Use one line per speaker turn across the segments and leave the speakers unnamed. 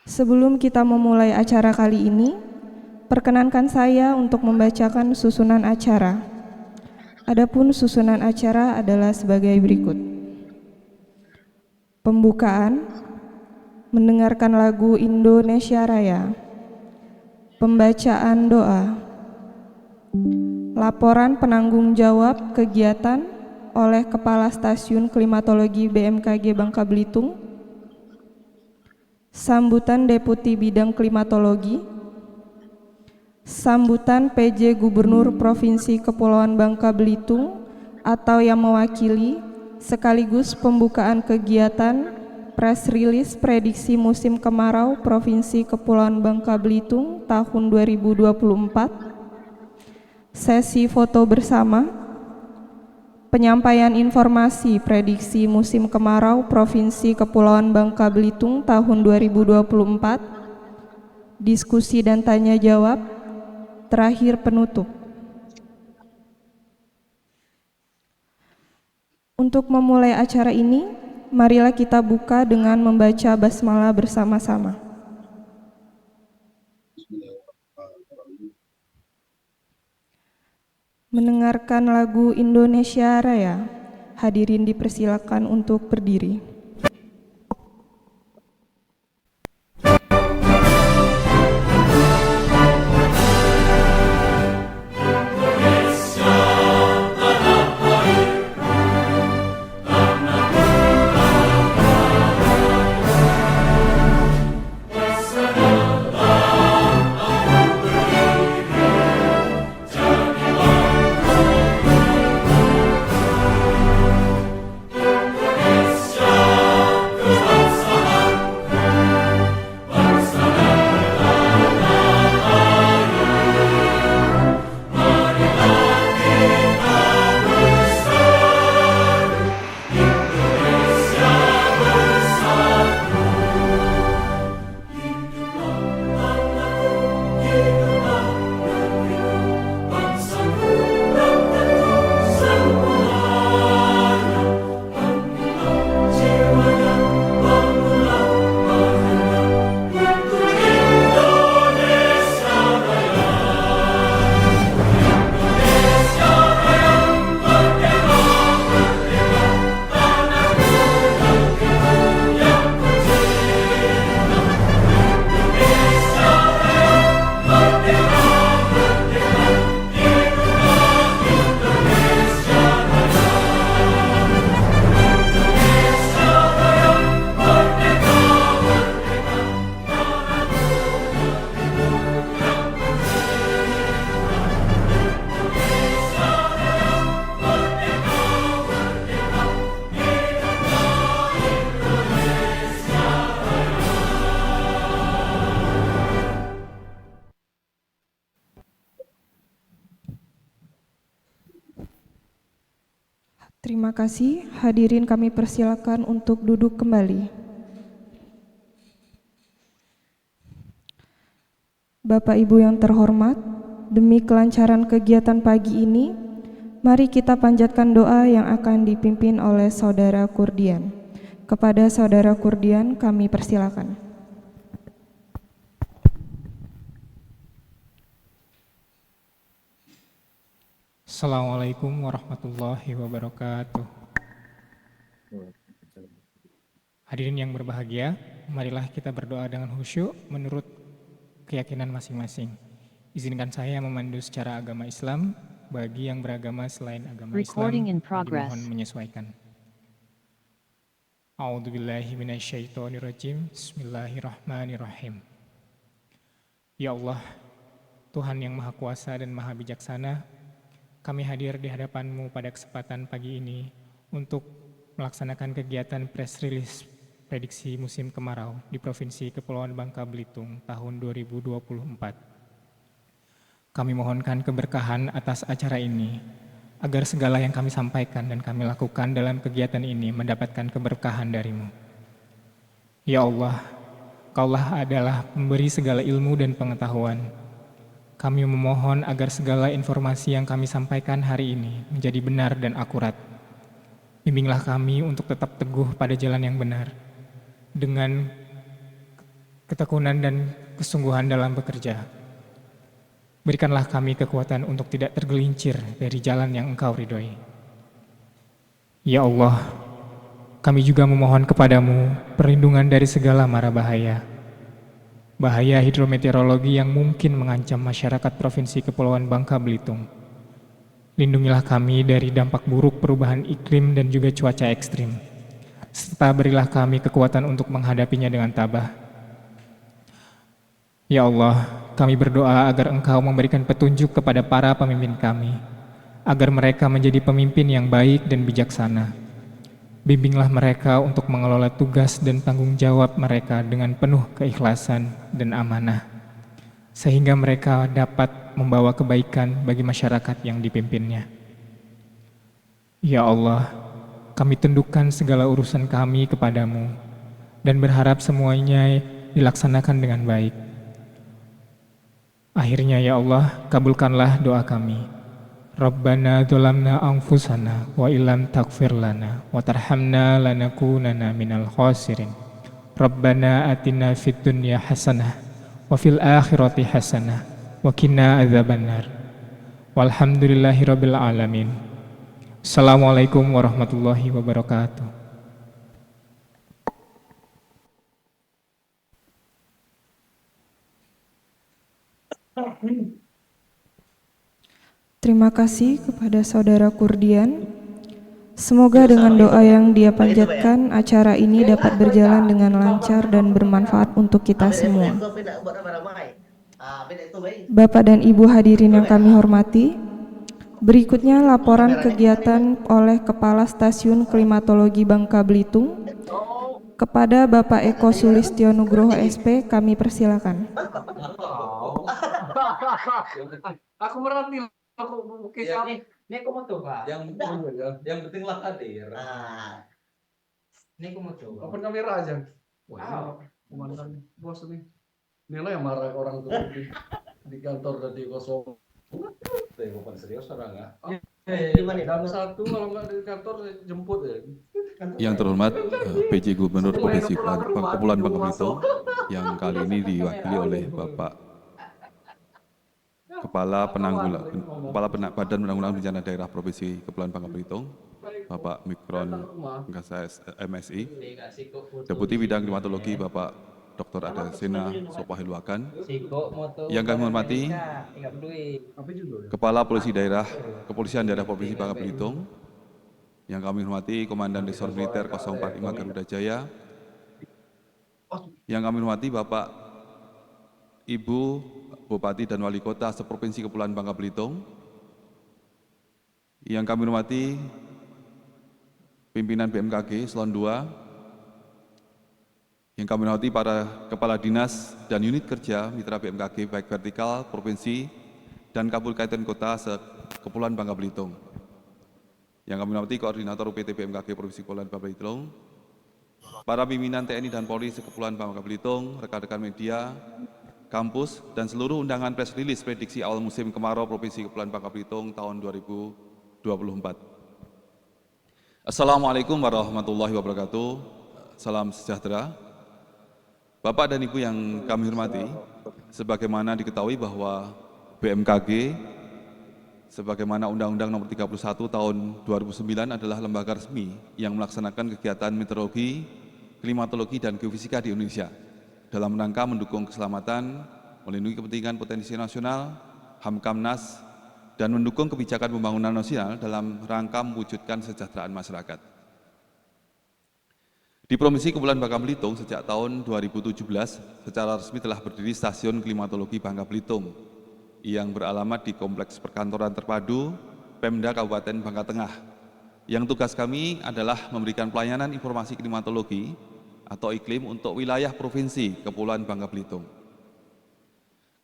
Sebelum kita memulai acara kali ini, perkenankan saya untuk membacakan susunan acara. Adapun susunan acara adalah sebagai berikut. Pembukaan, mendengarkan lagu Indonesia Raya. Pembacaan doa. Laporan penanggung jawab kegiatan oleh Kepala Stasiun Klimatologi BMKG Bangka Belitung. Sambutan Deputi Bidang Klimatologi. Sambutan PJ Gubernur Provinsi Kepulauan Bangka Belitung atau yang mewakili, sekaligus pembukaan kegiatan press release prediksi musim kemarau Provinsi Kepulauan Bangka Belitung tahun 2024. Sesi foto bersama. Penyampaian informasi prediksi musim kemarau Provinsi Kepulauan Bangka Belitung tahun 2024, diskusi dan tanya jawab, terakhir penutup. Untuk memulai acara ini, marilah kita buka dengan membaca basmalah bersama-sama. Mendengarkan lagu Indonesia Raya, hadirin dipersilakan untuk berdiri. Terima kasih, hadirin kami persilakan untuk duduk kembali. Bapak Ibu yang terhormat, demi kelancaran kegiatan pagi ini, mari kita panjatkan doa yang akan dipimpin oleh Saudara Kurdian. Kepada Saudara Kurdian kami persilakan.
Assalamualaikum warahmatullahi wabarakatuh. Hadirin yang berbahagia, marilah kita berdoa dengan khusyuk menurut keyakinan masing-masing. Izinkan saya memandu secara agama Islam bagi yang beragama selain agama Islam, dimohon menyesuaikan. A'udzubillahi minasyaitonirrajim. Bismillahirrahmanirrahim. Ya Allah, Tuhan yang Maha Kuasa dan Maha Bijaksana, kami hadir di hadapan-Mu pada kesempatan pagi ini untuk melaksanakan kegiatan press release prediksi musim kemarau di Provinsi Kepulauan Bangka Belitung tahun 2024. Kami mohonkan keberkahan atas acara ini, agar segala yang kami sampaikan dan kami lakukan dalam kegiatan ini mendapatkan keberkahan dari-Mu. Ya Allah, Kaulah adalah pemberi segala ilmu dan pengetahuan. Kami memohon agar segala informasi yang kami sampaikan hari ini menjadi benar dan akurat. Bimbinglah kami untuk tetap teguh pada jalan yang benar, dengan ketekunan dan kesungguhan dalam bekerja. Berikanlah kami kekuatan untuk tidak tergelincir dari jalan yang Engkau ridhoi. Ya Allah, kami juga memohon kepadamu perlindungan dari segala mara bahaya. Bahaya hidrometeorologi yang mungkin mengancam masyarakat Provinsi Kepulauan Bangka Belitung. Lindungilah kami dari dampak buruk perubahan iklim dan juga cuaca ekstrim, serta berilah kami kekuatan untuk menghadapinya dengan tabah. Ya Allah, kami berdoa agar Engkau memberikan petunjuk kepada para pemimpin kami, agar mereka menjadi pemimpin yang baik dan bijaksana. Bimbinglah mereka untuk mengelola tugas dan tanggung jawab mereka dengan penuh keikhlasan dan amanah, sehingga mereka dapat membawa kebaikan bagi masyarakat yang dipimpinnya. Ya Allah, kami tundukkan segala urusan kami kepadamu dan berharap semuanya dilaksanakan dengan baik. Akhirnya ya Allah, kabulkanlah doa kami. Rabbana dzalamna anfusana wa illam taghfir lana wa tarhamna lanakunanna minal khasirin. Rabbana atina fid dunya hasanah wa fil akhirati hasanah wa qina adzabannar. Walhamdulillahirabbil alamin. Assalamualaikum warahmatullahi wabarakatuh.
Terima kasih kepada Saudara Kurdian. Semoga dengan doa yang dia panjatkan, acara ini dapat berjalan dengan lancar dan bermanfaat untuk kita semua. Bapak dan Ibu hadirin yang kami hormati, berikutnya laporan kegiatan oleh Kepala Stasiun Klimatologi Bangka Belitung. Kepada Bapak Eko Sulistyo Nugroho SP, kami persilakan.
Aku merhati aku kisah
Ini aku mau coba.
yang penting lah hadir.
Ini aku mau coba.
Open kamera aja. Wah, komandan bos nih. Inilah yang marah orang tuh di kantor dan di kosong. Bukan serius orang nggak?
Di mana?
Jam 1 kalau nggak di kantor saya jemput ya.
Yang terhormat PJ Gubernur Provinsi Kepulauan Bangka Belitung yang kali ini diwakili oleh Bapak Kepala Badan Penanggulangan Bencana Daerah Provinsi Kepulauan Bangka Belitung, Bapak Mikron Gases MSI, Deputi Bidang Klimatologi Bapak Dr. Adasena Sopahilwakan, yang kami hormati Kepala Polisi Daerah Kepolisian Daerah Provinsi Bangka Belitung, yang kami hormati Komandan Resor Militer 045 Garuda Jaya, yang kami hormati Bapak Ibu Bupati dan Wali Kota seprovinsi Kepulauan Bangka Belitung, yang kami hormati pimpinan BMKG Eselon II, yang kami hormati para kepala dinas dan unit kerja mitra BMKG baik vertikal, provinsi, dan kabupaten kota se-Kepulauan Bangka Belitung, yang kami hormati koordinator UPT BMKG Provinsi Kepulauan Bangka Belitung, para pimpinan TNI dan Polri se-Kepulauan Bangka Belitung, rekan-rekan media, kampus, dan seluruh undangan press release prediksi awal musim kemarau Provinsi Kepulauan Bangka Belitung tahun 2024. Assalamualaikum warahmatullahi wabarakatuh. Salam sejahtera. Bapak dan Ibu yang kami hormati, sebagaimana diketahui bahwa BMKG sebagaimana Undang-Undang Nomor 31 Tahun 2009 adalah lembaga resmi yang melaksanakan kegiatan meteorologi, klimatologi, dan geofisika di Indonesia dalam rangka mendukung keselamatan, melindungi kepentingan potensi nasional, HAMKAMNAS, dan mendukung kebijakan pembangunan nasional dalam rangka mewujudkan kesejahteraan masyarakat. Di Provinsi Kepulauan Bangka Belitung sejak tahun 2017 secara resmi telah berdiri Stasiun Klimatologi Bangka Belitung yang beralamat di Kompleks Perkantoran Terpadu Pemda Kabupaten Bangka Tengah, yang tugas kami adalah memberikan pelayanan informasi klimatologi atau iklim untuk wilayah Provinsi Kepulauan Bangka Belitung.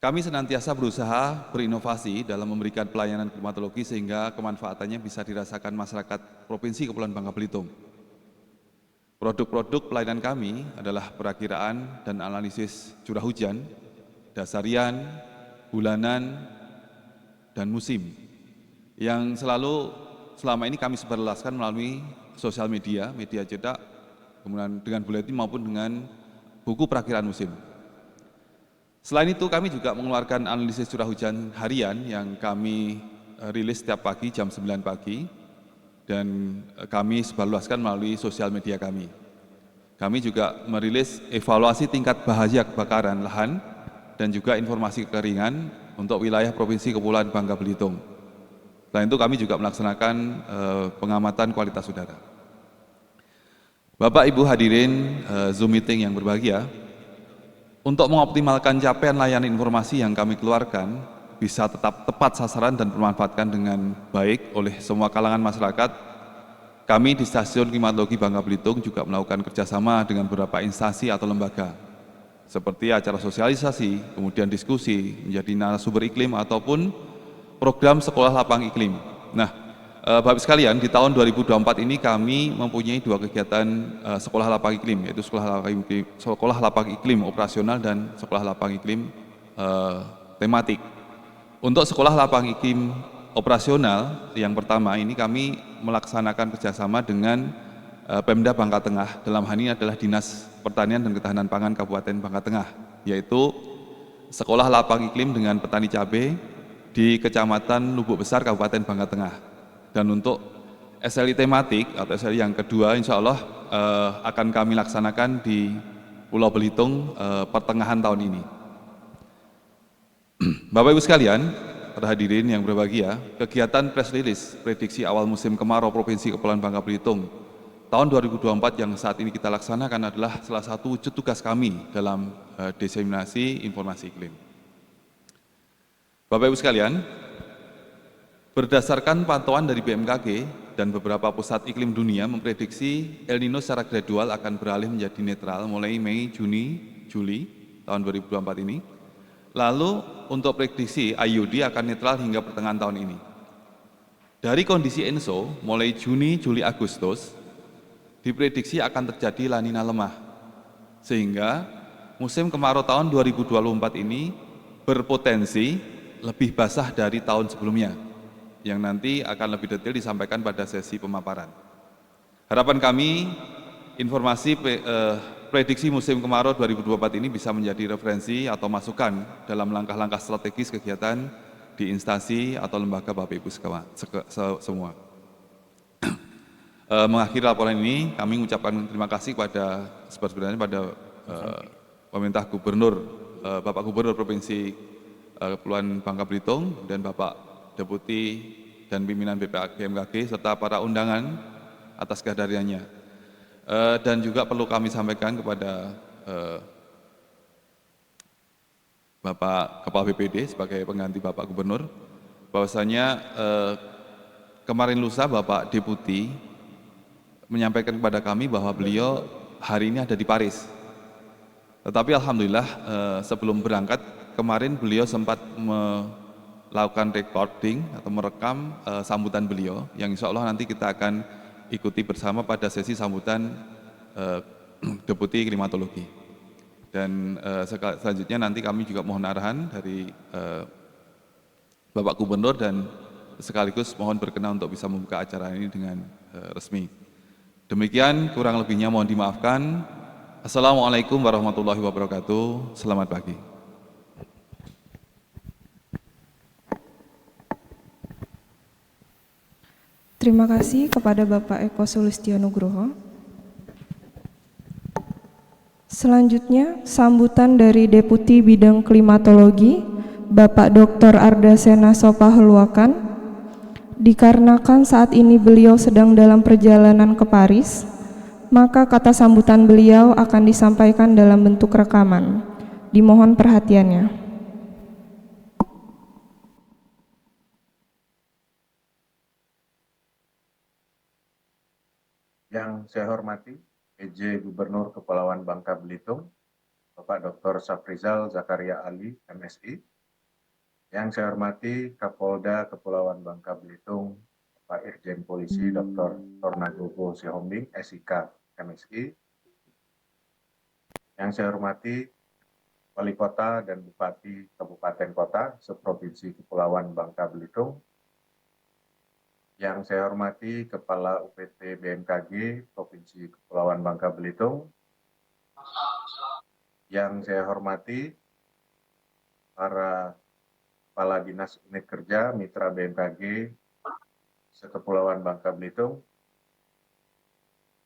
Kami senantiasa berusaha berinovasi dalam memberikan pelayanan klimatologi sehingga kemanfaatannya bisa dirasakan masyarakat Provinsi Kepulauan Bangka Belitung. Produk-produk pelayanan kami adalah perakiraan dan analisis curah hujan, dasarian, bulanan, dan musim, yang selalu selama ini kami sebarluaskan melalui sosial media, media cetak, kemudian dengan buletin maupun dengan buku perakiraan musim. Selain itu, kami juga mengeluarkan analisis curah hujan harian yang kami rilis setiap pagi jam 9 pagi dan kami sebarluaskan melalui sosial media kami. Kami juga merilis evaluasi tingkat bahaya kebakaran lahan dan juga informasi kekeringan untuk wilayah Provinsi Kepulauan Bangka Belitung. Selain itu, kami juga melaksanakan pengamatan kualitas udara. Bapak Ibu hadirin Zoom meeting yang berbahagia, untuk mengoptimalkan capaian layanan informasi yang kami keluarkan bisa tetap tepat sasaran dan bermanfaatkan dengan baik oleh semua kalangan masyarakat, kami di Stasiun Klimatologi Bangka Belitung juga melakukan kerjasama dengan beberapa instansi atau lembaga, seperti acara sosialisasi, kemudian diskusi, menjadi narasumber iklim, ataupun program sekolah lapang iklim. Nah, Bapak sekalian, di tahun 2024 ini kami mempunyai dua kegiatan sekolah lapang iklim, yaitu sekolah lapang iklim operasional dan sekolah lapang iklim tematik. Untuk sekolah lapang iklim operasional yang pertama ini kami melaksanakan kerjasama dengan Pemda Bangka Tengah, dalam hal ini adalah Dinas Pertanian dan Ketahanan Pangan Kabupaten Bangka Tengah, yaitu sekolah lapang iklim dengan petani cabai di Kecamatan Lubuk Besar Kabupaten Bangka Tengah. Dan untuk SLI tematik atau SLI yang kedua insya Allah akan kami laksanakan di Pulau Belitung pertengahan tahun ini. Bapak Ibu sekalian, para hadirin yang berbahagia, kegiatan press release prediksi awal musim kemarau Provinsi Kepulauan Bangka Belitung tahun 2024 yang saat ini kita laksanakan adalah salah satu wujud tugas kami dalam diseminasi informasi iklim. Bapak Ibu sekalian, berdasarkan pantauan dari BMKG dan beberapa pusat iklim dunia memprediksi El Nino secara gradual akan beralih menjadi netral mulai Mei, Juni, Juli tahun 2024 ini. Lalu untuk prediksi IUD akan netral hingga pertengahan tahun ini. Dari kondisi ENSO mulai Juni, Juli, Agustus diprediksi akan terjadi La Nina lemah, sehingga musim kemarau tahun 2024 ini berpotensi lebih basah dari tahun sebelumnya, yang nanti akan lebih detail disampaikan pada sesi pemaparan. Harapan kami, informasi prediksi musim kemarau 2024 ini bisa menjadi referensi atau masukan dalam langkah-langkah strategis kegiatan di instansi atau lembaga Bapak Ibu semua. Mengakhiri laporan ini, kami mengucapkan terima kasih kepada sebenarnya pada pemerintah Gubernur, Bapak Gubernur Provinsi Kepulauan Bangka Belitung dan Bapak Deputi dan pimpinan BMKG serta para undangan atas kehadirannya. Dan juga perlu kami sampaikan kepada Bapak Kepala BPD sebagai pengganti Bapak Gubernur, bahwasanya kemarin lusa Bapak Deputi menyampaikan kepada kami bahwa beliau hari ini ada di Paris. Tetapi alhamdulillah sebelum berangkat kemarin beliau sempat melakukan recording atau merekam sambutan beliau yang insya Allah nanti kita akan ikuti bersama pada sesi sambutan Deputi Klimatologi. Dan selanjutnya nanti kami juga mohon arahan dari Bapak Gubernur dan sekaligus mohon berkenan untuk bisa membuka acara ini dengan resmi. Demikian, kurang lebihnya mohon dimaafkan. Assalamualaikum warahmatullahi wabarakatuh. Selamat pagi.
Terima kasih kepada Bapak Eko Sulistyo Nugroho. Selanjutnya, sambutan dari Deputi Bidang Klimatologi, Bapak Dr. Ardasena Sopahluakan. Dikarenakan saat ini beliau sedang dalam perjalanan ke Paris, maka kata sambutan beliau akan disampaikan dalam bentuk rekaman. Dimohon perhatiannya.
Yang saya hormati PJ Gubernur Kepulauan Bangka Belitung, Bapak Dr. Safrizal Zakaria Ali, MSI. Yang saya hormati Kapolda Kepulauan Bangka Belitung, Pak Irjen Polisi Dr. Tornagogo Sihombing, SIK, MSI. Yang saya hormati Wali Kota dan Bupati Kabupaten Kota seprovinsi Kepulauan Bangka Belitung. Yang saya hormati Kepala UPT BMKG Provinsi Kepulauan Bangka Belitung. Yang saya hormati para Kepala Dinas Unit Kerja Mitra BMKG Sekepulauan Bangka Belitung,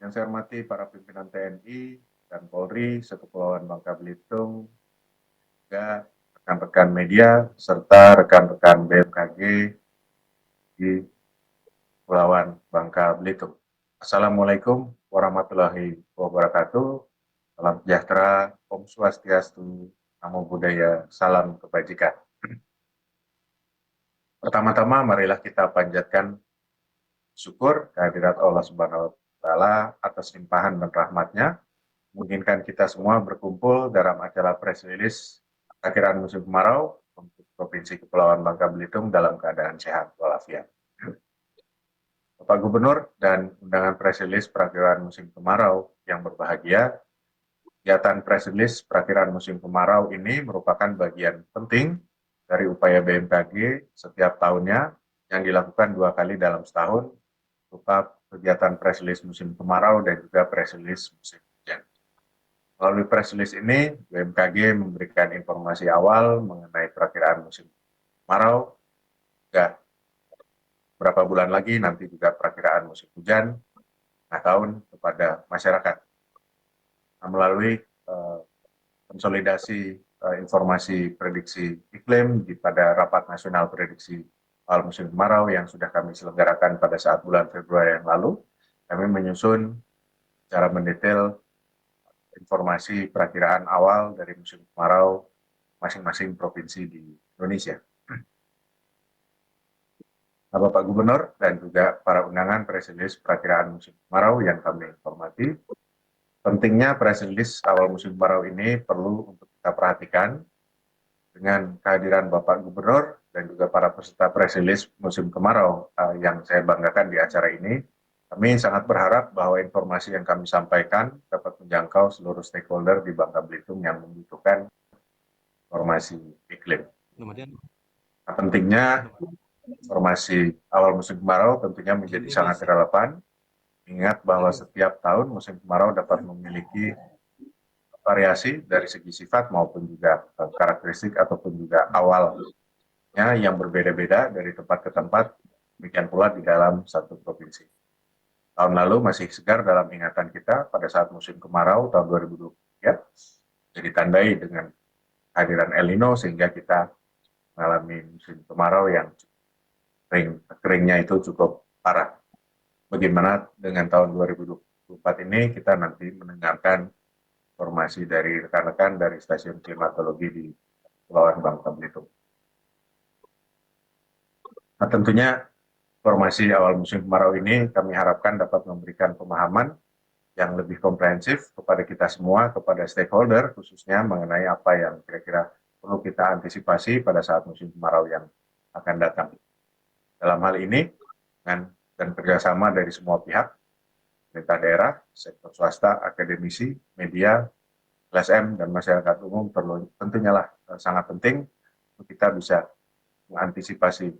yang saya hormati para pimpinan TNI dan Polri Sekepulauan Bangka Belitung, juga rekan-rekan media serta rekan-rekan BMKG di Kepulauan Bangka Belitung. Assalamualaikum warahmatullahi wabarakatuh. Salam sejahtera, Om Swastiastu, Namo Buddhaya, salam kebajikan. Pertama-tama marilah kita panjatkan syukur kehadirat Allah Subhanahu wa Ta'ala atas limpahan dan rahmatnya, memungkinkan kita semua berkumpul dalam acara press release akhiran musim kemarau untuk Provinsi Kepulauan Bangka Belitung dalam keadaan sehat walafiat. Bapak Gubernur dan undangan press release perakhiran musim kemarau yang berbahagia, kegiatan press release perakhiran musim kemarau ini merupakan bagian penting dari upaya BMKG setiap tahunnya yang dilakukan 2 kali dalam setahun, berupa kegiatan press release musim kemarau dan juga press release musim hujan. Melalui press release ini, BMKG memberikan informasi awal mengenai perakhiran musim kemarau, juga berapa bulan lagi nanti juga perakhiran musim hujan, tahun kepada masyarakat. Nah, melalui konsolidasi informasi prediksi iklim pada Rapat Nasional Prediksi Awal Musim Kemarau yang sudah kami selenggarakan pada saat bulan Februari yang lalu, kami menyusun secara mendetail informasi perakiraan awal dari musim kemarau masing-masing provinsi di Indonesia. Nah, Bapak Gubernur dan juga para undangan press release perakiraan musim kemarau yang kami hormati, pentingnya press release awal musim kemarau ini perlu untuk kita perhatikan dengan kehadiran Bapak Gubernur dan juga para peserta press release musim kemarau yang saya banggakan di acara ini. Kami sangat berharap bahwa informasi yang kami sampaikan dapat menjangkau seluruh stakeholder di Bangka Belitung yang membutuhkan informasi iklim. Nah, pentingnya informasi awal musim kemarau tentunya menjadi sangat relevan. Ingat bahwa setiap tahun musim kemarau dapat memiliki variasi dari segi sifat maupun juga karakteristik ataupun juga awalnya yang berbeda-beda dari tempat ke tempat, demikian pula di dalam satu provinsi. Tahun lalu masih segar dalam ingatan kita pada saat musim kemarau tahun 2023, jadi ditandai dengan kehadiran El Nino sehingga kita mengalami musim kemarau yang keringnya itu cukup parah. Bagaimana dengan tahun 2024 ini, kita nanti mendengarkan informasi dari rekan-rekan dari stasiun klimatologi di Kepulauan Bangka Belitung. Nah, tentunya informasi awal musim kemarau ini kami harapkan dapat memberikan pemahaman yang lebih komprehensif kepada kita semua, kepada stakeholder khususnya mengenai apa yang kira-kira perlu kita antisipasi pada saat musim kemarau yang akan datang. Dalam hal ini, dan kerjasama dari semua pihak, pemerintah daerah, sektor swasta, akademisi, media, LSM, dan masyarakat umum tentunya lah sangat penting untuk kita bisa mengantisipasi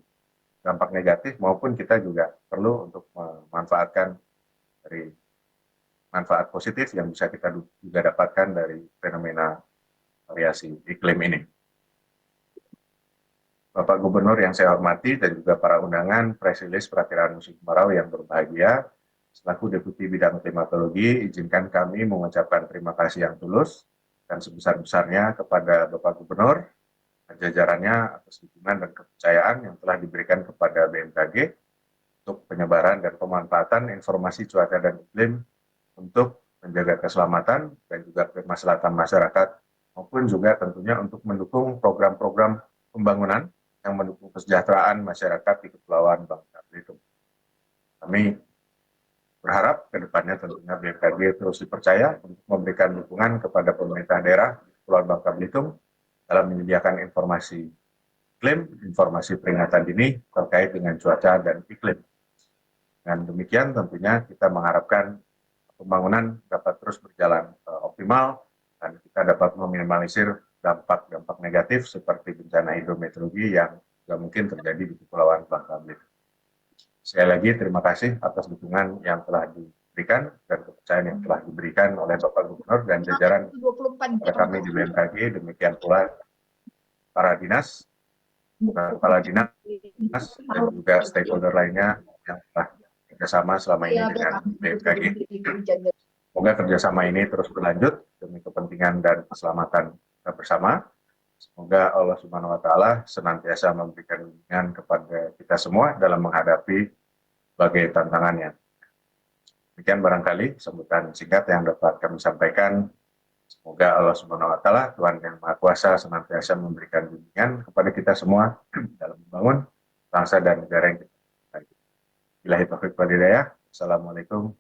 dampak negatif maupun kita juga perlu untuk memanfaatkan dari manfaat positif yang bisa kita juga dapatkan dari fenomena variasi iklim ini. Bapak Gubernur yang saya hormati dan juga para undangan press release perakiraan musim kemarau yang berbahagia, selaku Deputi Bidang Klimatologi, izinkan kami mengucapkan terima kasih yang tulus dan sebesar-besarnya kepada Bapak Gubernur dan jajarannya atas dukungan dan kepercayaan yang telah diberikan kepada BMKG untuk penyebaran dan pemanfaatan informasi cuaca dan iklim untuk menjaga keselamatan dan juga kemaslahatan masyarakat maupun juga tentunya untuk mendukung program-program pembangunan yang mendukung kesejahteraan masyarakat di Kepulauan Bangka Belitung. Kami berharap ke depannya tentunya BMKG terus dipercaya untuk memberikan dukungan kepada pemerintah daerah di Kepulauan Bangka Belitung dalam menyediakan informasi iklim, informasi peringatan dini terkait dengan cuaca dan iklim. Dengan demikian tentunya kita mengharapkan pembangunan dapat terus berjalan optimal dan kita dapat meminimalisir dampak-dampak negatif seperti bencana hidrometeorologi yang juga mungkin terjadi di Kepulauan Bangka Belitung. Sekali lagi terima kasih atas dukungan yang telah diberikan dan kepercayaan yang telah diberikan oleh Bapak Gubernur dan jajaran kepada kami di BMKG. Demikian pula para dinas, kepala dinas, dan juga stakeholder lainnya yang telah kerjasama selama ini dengan BMKG. Semoga kerjasama ini terus berlanjut demi kepentingan dan keselamatan kita bersama. Semoga Allah Subhanahu wa Ta'ala senantiasa memberikan bimbingan kepada kita semua dalam menghadapi berbagai tantangannya. Demikian barangkali sambutan singkat yang dapat kami sampaikan. Semoga Allah Subhanahu wa Ta'ala, Tuhan yang Maha Kuasa, senantiasa memberikan bimbingan kepada kita semua dalam membangun bangsa dan negara yang kita cintai. Billahi taufiq wal hidayah. Assalamualaikum.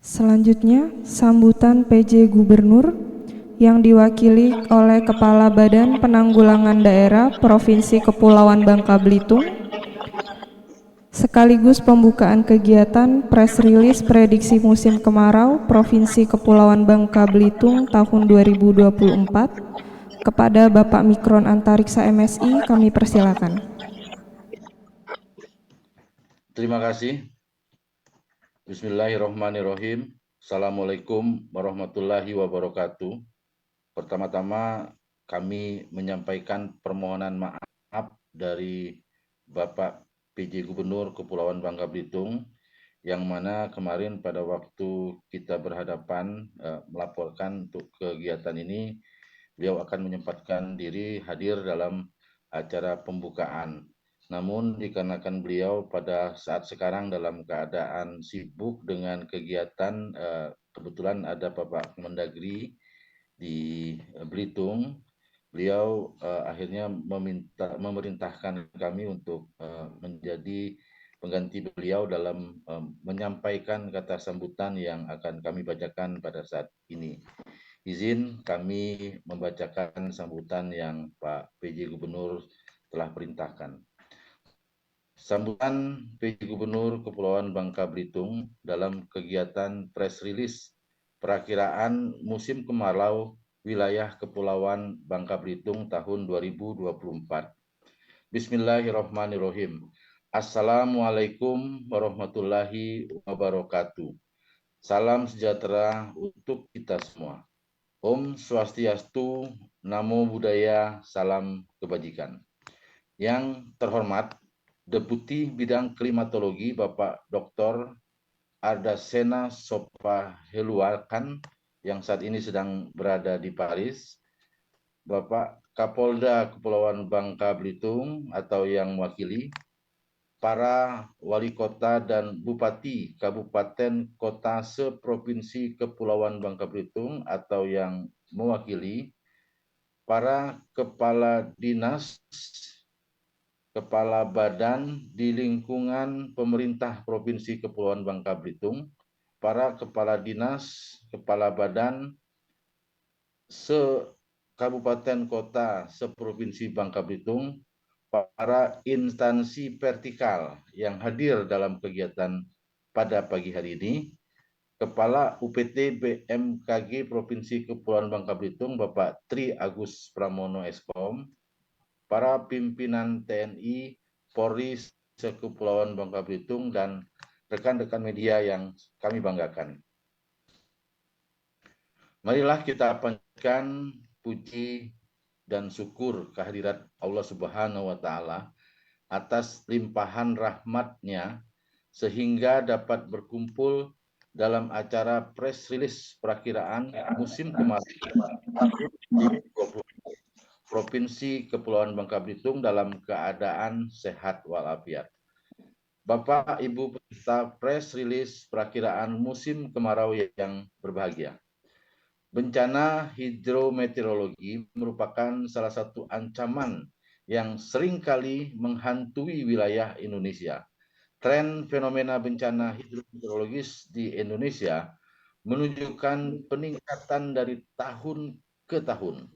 Selanjutnya, sambutan PJ Gubernur yang diwakili oleh Kepala Badan Penanggulangan Daerah Provinsi Kepulauan Bangka Belitung, sekaligus pembukaan kegiatan press release prediksi musim kemarau Provinsi Kepulauan Bangka Belitung tahun 2024. Kepada Bapak Mikron Antariksa MSI, kami persilakan.
Terima kasih. Bismillahirrahmanirrahim. Assalamualaikum warahmatullahi wabarakatuh. Pertama-tama kami menyampaikan permohonan maaf dari Bapak PJ Gubernur Kepulauan Bangka Belitung, yang mana kemarin pada waktu kita berhadapan melaporkan untuk kegiatan ini, beliau akan menyempatkan diri hadir dalam acara pembukaan. Namun dikarenakan beliau pada saat sekarang dalam keadaan sibuk dengan kegiatan, kebetulan ada Bapak Mendagri di Belitung, beliau akhirnya memerintahkan kami untuk menjadi pengganti beliau dalam menyampaikan kata sambutan yang akan kami bacakan pada saat ini. Izin kami membacakan sambutan yang Pak PJ Gubernur telah perintahkan. Sambutan PJ Gubernur Kepulauan Bangka Belitung dalam kegiatan press release perakiraan musim kemarau wilayah Kepulauan Bangka Belitung tahun 2024. Bismillahirrahmanirrahim. Assalamualaikum warahmatullahi wabarakatuh. Salam sejahtera untuk kita semua. Om Swastiastu, Namo Buddhaya, salam kebajikan. Yang terhormat Deputi Bidang Klimatologi Bapak Dr. Ardasena Sopaheluakan yang saat ini sedang berada di Paris, Bapak Kapolda Kepulauan Bangka Belitung atau yang mewakili, para wali kota dan bupati kabupaten kota seprovinsi Kepulauan Bangka Belitung atau yang mewakili, para kepala dinas, kepala badan di lingkungan pemerintah Provinsi Kepulauan Bangka Belitung, para kepala dinas, kepala badan se-kabupaten kota seprovinsi Bangka Belitung, para instansi vertikal yang hadir dalam kegiatan pada pagi hari ini, Kepala UPT BMKG Provinsi Kepulauan Bangka Belitung Bapak Tri Agus Pramono Eskom, para pimpinan TNI, Polri se-Kepulauan Bangka Belitung, dan rekan-rekan media yang kami banggakan. Marilah kita panjatkan puji dan syukur kehadirat Allah Subhanahu wa Ta'ala atas limpahan rahmat-Nya sehingga dapat berkumpul dalam acara press release perakiraan musim kemarau Provinsi Kepulauan Bangka Belitung dalam keadaan sehat walafiat. Bapak, Ibu peserta press release perakiraan musim kemarau yang berbahagia. Bencana hidrometeorologi merupakan salah satu ancaman yang seringkali menghantui wilayah Indonesia. Tren fenomena bencana hidrometeorologis di Indonesia menunjukkan peningkatan dari tahun ke tahun.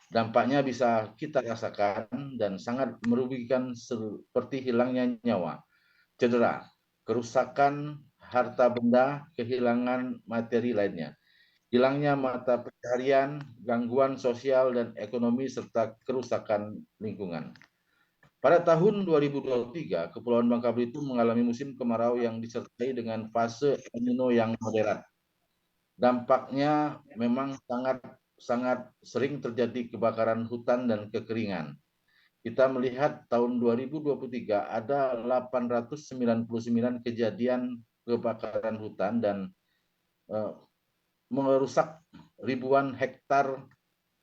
Dampaknya bisa kita rasakan dan sangat merugikan seperti hilangnya nyawa, cedera, kerusakan harta benda, kehilangan materi lainnya, hilangnya mata pencaharian, gangguan sosial dan ekonomi, serta kerusakan lingkungan. Pada tahun 2023, Kepulauan Bangka Belitung mengalami musim kemarau yang disertai dengan fase El Nino yang moderat. Dampaknya memang sangat sering terjadi kebakaran hutan dan kekeringan. Kita melihat tahun 2023 ada 899 kejadian kebakaran hutan dan merusak ribuan hektar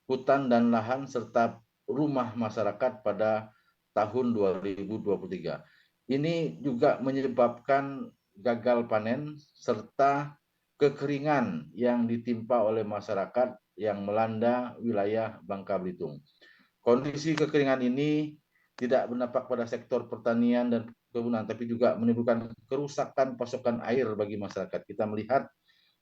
hutan dan lahan serta rumah masyarakat pada tahun 2023. Ini juga menyebabkan gagal panen serta kekeringan yang ditimpa oleh masyarakat yang melanda wilayah Bangka Belitung. Kondisi kekeringan ini tidak berdampak pada sektor pertanian dan perkebunan, tapi juga menimbulkan kerusakan pasokan air bagi masyarakat. Kita melihat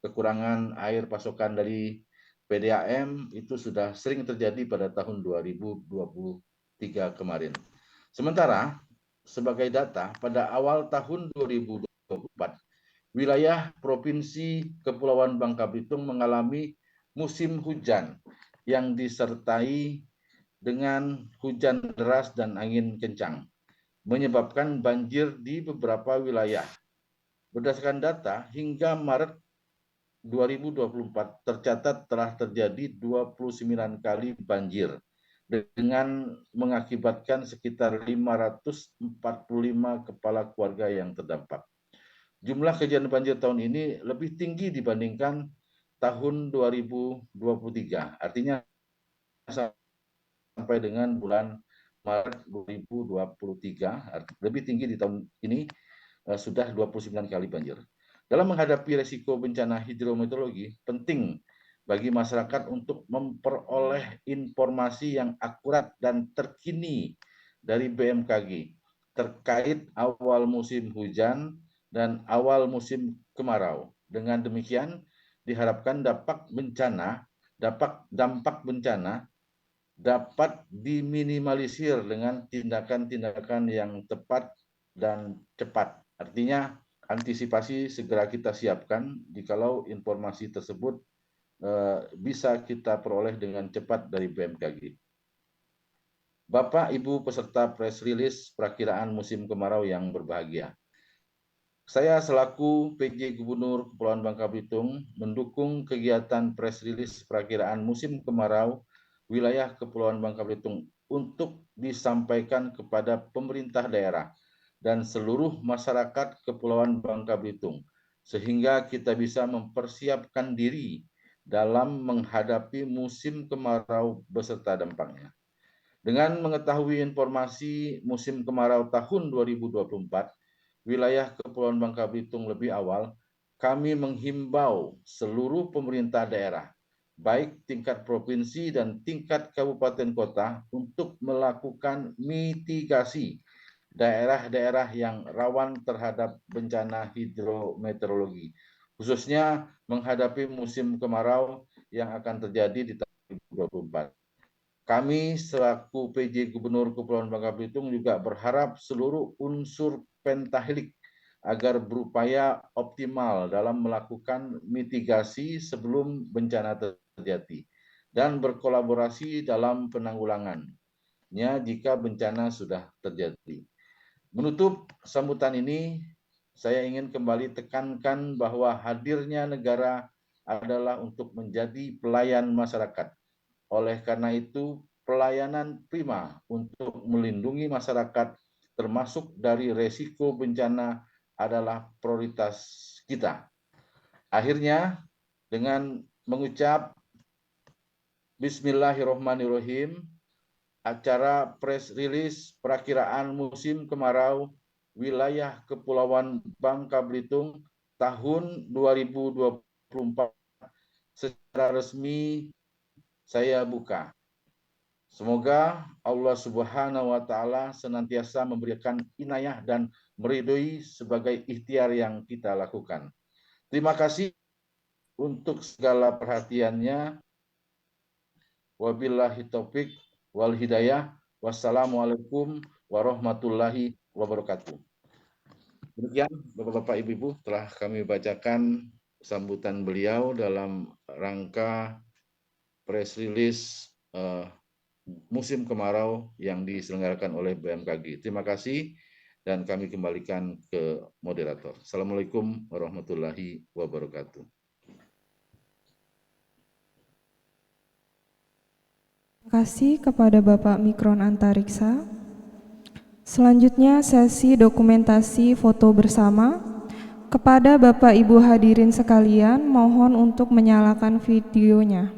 kekurangan air pasokan dari PDAM itu sudah sering terjadi pada tahun 2023 kemarin. Sementara, sebagai data, pada awal tahun 2024, wilayah Provinsi Kepulauan Bangka Belitung mengalami musim hujan yang disertai dengan hujan deras dan angin kencang, menyebabkan banjir di beberapa wilayah. Berdasarkan data, hingga Maret 2024 tercatat telah terjadi 29 kali banjir dengan mengakibatkan sekitar 545 kepala keluarga yang terdampak. Jumlah kejadian banjir tahun ini lebih tinggi dibandingkan tahun 2023. Artinya sampai dengan bulan Maret 2023, lebih tinggi di tahun ini, sudah 29 kali banjir. Dalam menghadapi resiko bencana hidrometeorologi, penting bagi masyarakat untuk memperoleh informasi yang akurat dan terkini dari BMKG terkait awal musim hujan dan awal musim kemarau. Dengan demikian, diharapkan dampak bencana dapat diminimalisir dengan tindakan-tindakan yang tepat dan cepat. Artinya, antisipasi segera kita siapkan jikalau informasi tersebut bisa kita peroleh dengan cepat dari BMKG. Bapak, Ibu peserta press release perakiraan musim kemarau yang berbahagia. Saya selaku PJ Gubernur Kepulauan Bangka Belitung mendukung kegiatan press release perakiraan musim kemarau wilayah Kepulauan Bangka Belitung untuk disampaikan kepada pemerintah daerah dan seluruh masyarakat Kepulauan Bangka Belitung, sehingga kita bisa mempersiapkan diri dalam menghadapi musim kemarau beserta dampaknya. Dengan mengetahui informasi musim kemarau tahun 2024, wilayah Kepulauan Bangka Belitung lebih awal, kami menghimbau seluruh pemerintah daerah, baik tingkat provinsi dan tingkat kabupaten kota, untuk melakukan mitigasi daerah-daerah yang rawan terhadap bencana hidrometeorologi, khususnya menghadapi musim kemarau yang akan terjadi di tahun 2024. Kami selaku PJ Gubernur Kepulauan Bangka Belitung juga berharap seluruh unsur pentahelik agar berupaya optimal dalam melakukan mitigasi sebelum bencana terjadi dan berkolaborasi dalam penanggulangannya jika bencana sudah terjadi. Menutup sambutan ini, saya ingin kembali tekankan bahwa hadirnya negara adalah untuk menjadi pelayan masyarakat. Oleh karena itu, pelayanan prima untuk melindungi masyarakat termasuk dari resiko bencana adalah prioritas kita. Akhirnya, dengan mengucap Bismillahirrahmanirrahim, acara press release perakiraan musim kemarau wilayah Kepulauan Bangka Belitung tahun 2024 secara resmi saya buka. Semoga Allah Subhanahu wa Ta'ala senantiasa memberikan inayah dan meridhoi sebagai ikhtiar yang kita lakukan. Terima kasih untuk segala perhatiannya. Wabillahi taufik wal hidayah. Wassalamualaikum warahmatullahi wabarakatuh. Demikian Bapak-Bapak Ibu-Ibu telah kami bacakan sambutan beliau dalam rangka press release musim kemarau yang diselenggarakan oleh BMKG. Terima kasih dan kami kembalikan ke moderator. Assalamualaikum warahmatullahi wabarakatuh.
Terima kasih kepada Bapak Mikron Antariksa. Selanjutnya sesi dokumentasi foto bersama. Kepada Bapak Ibu hadirin sekalian, mohon untuk menyalakan videonya.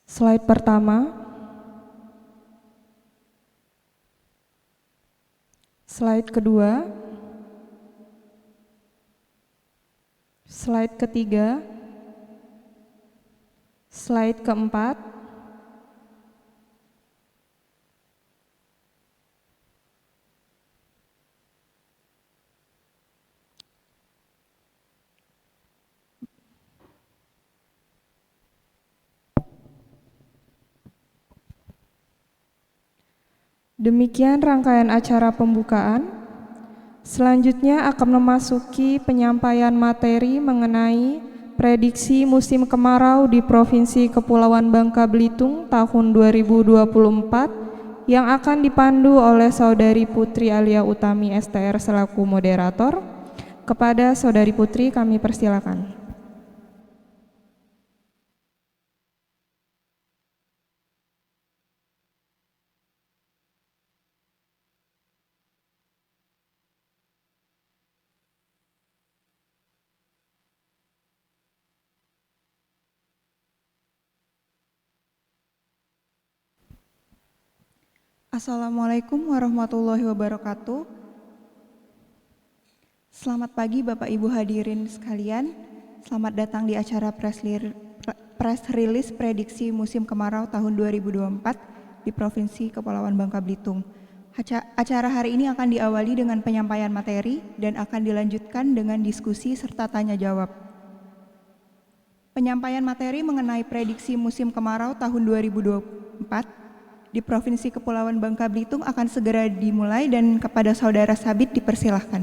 Slide pertama. Slide kedua. Slide ketiga. Slide keempat. Demikian rangkaian acara pembukaan. Selanjutnya akan memasuki penyampaian materi mengenai prediksi musim kemarau di Provinsi Kepulauan Bangka Belitung tahun 2024 yang akan dipandu oleh Saudari Putri Alia Utami STR selaku moderator. Kepada Saudari Putri kami persilakan.
Assalamualaikum warahmatullahi wabarakatuh. Selamat pagi Bapak Ibu hadirin sekalian. Selamat datang di acara press release prediksi musim kemarau tahun 2024 di Provinsi Kepulauan Bangka Belitung. Acara hari ini akan diawali dengan penyampaian materi dan akan dilanjutkan dengan diskusi serta tanya jawab. Penyampaian materi mengenai prediksi musim kemarau tahun 2024 di Provinsi Kepulauan Bangka Belitung akan segera dimulai dan kepada Saudara Sabit dipersilahkan.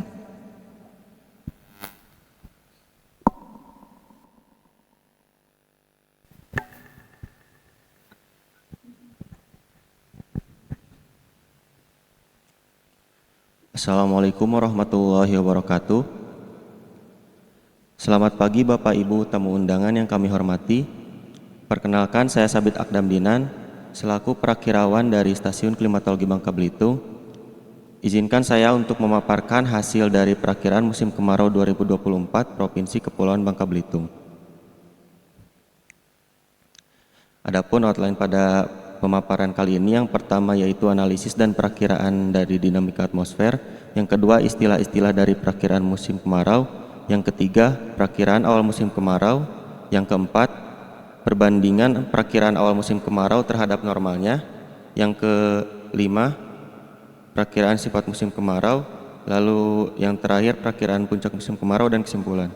Assalamualaikum warahmatullahi wabarakatuh. Selamat pagi Bapak Ibu tamu undangan yang kami hormati. Perkenalkan, saya Sabit Akdamdinan selaku perakirawan dari Stasiun Klimatologi Bangka Belitung. Izinkan saya untuk memaparkan hasil dari perakiraan musim kemarau 2024 Provinsi Kepulauan Bangka Belitung. Adapun outline pada pemaparan kali ini, yang pertama yaitu analisis dan perakiraan dari dinamika atmosfer, yang kedua istilah-istilah dari perakiraan musim kemarau, yang ketiga perakiraan awal musim kemarau, yang keempat perbandingan perakiraan awal musim kemarau terhadap normalnya, yang kelima perakiraan sifat musim kemarau, lalu yang terakhir perakiraan puncak musim kemarau dan kesimpulan.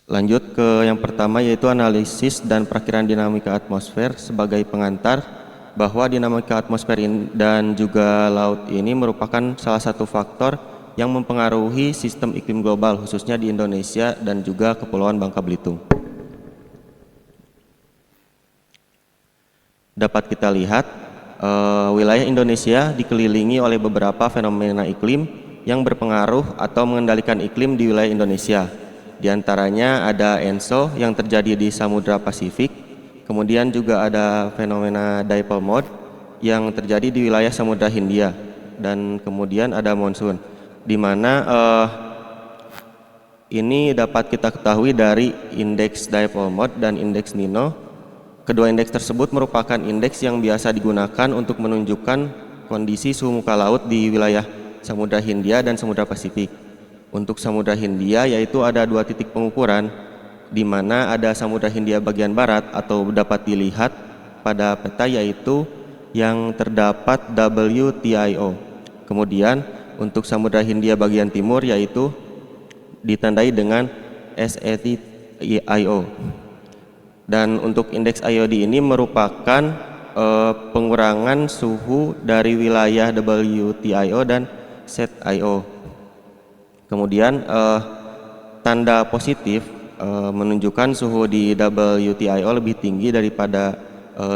Lanjut ke yang pertama yaitu analisis dan perakiraan dinamika atmosfer. Sebagai pengantar, bahwa dinamika atmosfer dan juga laut ini merupakan salah satu faktor yang mempengaruhi sistem iklim global khususnya di Indonesia dan juga Kepulauan Bangka Belitung. Dapat kita lihat wilayah Indonesia dikelilingi oleh beberapa fenomena iklim yang berpengaruh atau mengendalikan iklim di wilayah Indonesia. Di antaranya ada ENSO yang terjadi di Samudra Pasifik, kemudian juga ada fenomena dipole mode yang terjadi di wilayah Samudra Hindia, dan kemudian ada monsun, di mana ini dapat kita ketahui dari indeks dipole mode dan indeks Nino. Kedua indeks tersebut merupakan indeks yang biasa digunakan untuk menunjukkan kondisi suhu muka laut di wilayah Samudra Hindia dan Samudra Pasifik. Untuk Samudra Hindia yaitu ada dua titik pengukuran, di mana ada Samudra Hindia bagian barat atau dapat dilihat pada peta yaitu yang terdapat WTIO. Kemudian untuk Samudra Hindia bagian timur yaitu ditandai dengan SETIO. Dan untuk indeks IOD ini merupakan pengurangan suhu dari wilayah WTIO dan ZIO. Kemudian tanda positif menunjukkan suhu di WTIO lebih tinggi daripada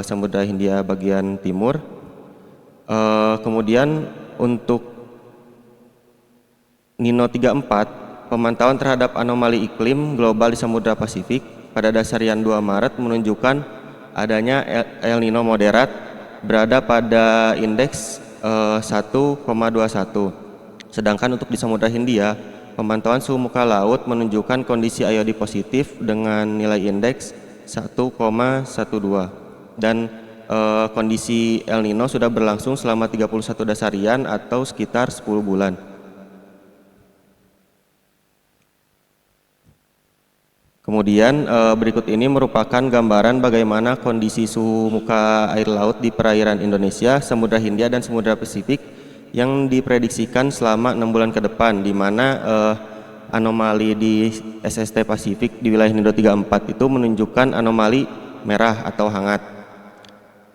Samudra Hindia bagian timur. Kemudian untuk Nino 34, pemantauan terhadap anomali iklim global di Samudra Pasifik pada dasarian 2 Maret menunjukkan adanya El Nino moderat berada pada indeks 1,21. Sedangkan untuk di Samudra Hindia, pemantauan suhu muka laut menunjukkan kondisi IOD positif dengan nilai indeks 1,12 dan kondisi El Nino sudah berlangsung selama 31 dasarian atau sekitar 10 bulan. Kemudian berikut ini merupakan gambaran bagaimana kondisi suhu muka air laut di perairan Indonesia, Samudra Hindia dan Samudra Pasifik yang diprediksikan selama 6 bulan ke depan, di mana anomali di SST Pasifik di wilayah Nido 34 itu menunjukkan anomali merah atau hangat.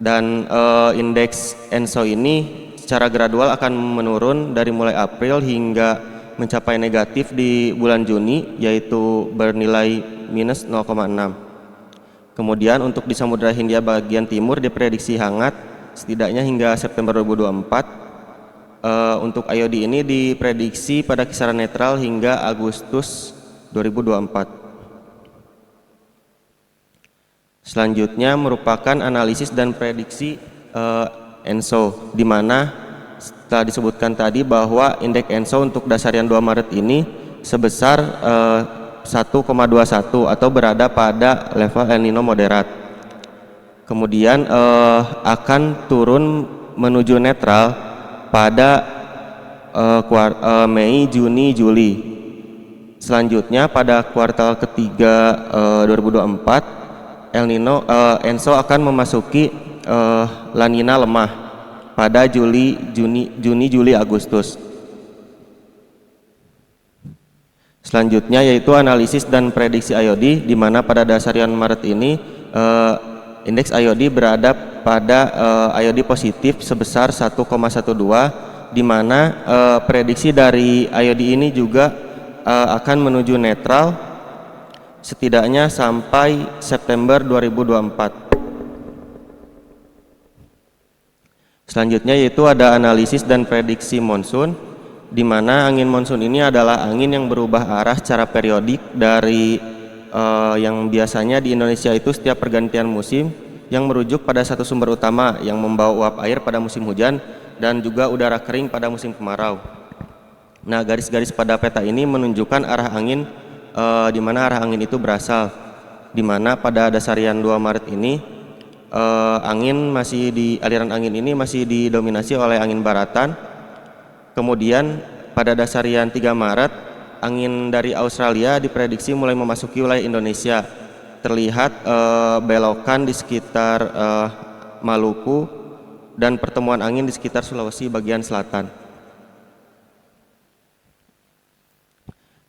Dan indeks ENSO ini secara gradual akan menurun dari mulai April hingga mencapai negatif di bulan Juni, yaitu bernilai minus 0,6. Kemudian untuk di Samudra Hindia bagian timur diprediksi hangat setidaknya hingga September 2024. Untuk IOD ini diprediksi pada kisaran netral hingga Agustus 2024. Selanjutnya merupakan analisis dan prediksi ENSO, di mana setelah disebutkan tadi bahwa indeks ENSO untuk dasarian 2 Maret ini sebesar 1,21 atau berada pada level El Nino moderat. Kemudian akan turun menuju netral pada Mei, Juni, Juli. Selanjutnya pada kuartal ketiga 2024 ENSO akan memasuki La Nina lemah pada Juni, Juli, Agustus. Selanjutnya yaitu analisis dan prediksi IOD, di mana pada dasarian Maret ini indeks IOD berada pada IOD positif sebesar 1,12, di mana prediksi dari IOD ini juga akan menuju netral setidaknya sampai September 2024. Selanjutnya yaitu ada analisis dan prediksi monsun, di mana angin monsun ini adalah angin yang berubah arah secara periodik dari yang biasanya di Indonesia itu setiap pergantian musim, yang merujuk pada satu sumber utama yang membawa uap air pada musim hujan dan juga udara kering pada musim kemarau. Nah, garis-garis pada peta ini menunjukkan arah angin di mana arah angin itu berasal, di mana pada dasarian 2 Maret ini aliran angin ini masih didominasi oleh angin baratan. Kemudian pada dasarian 3 Maret angin dari Australia diprediksi mulai memasuki wilayah Indonesia. Terlihat belokan di sekitar Maluku dan pertemuan angin di sekitar Sulawesi bagian selatan.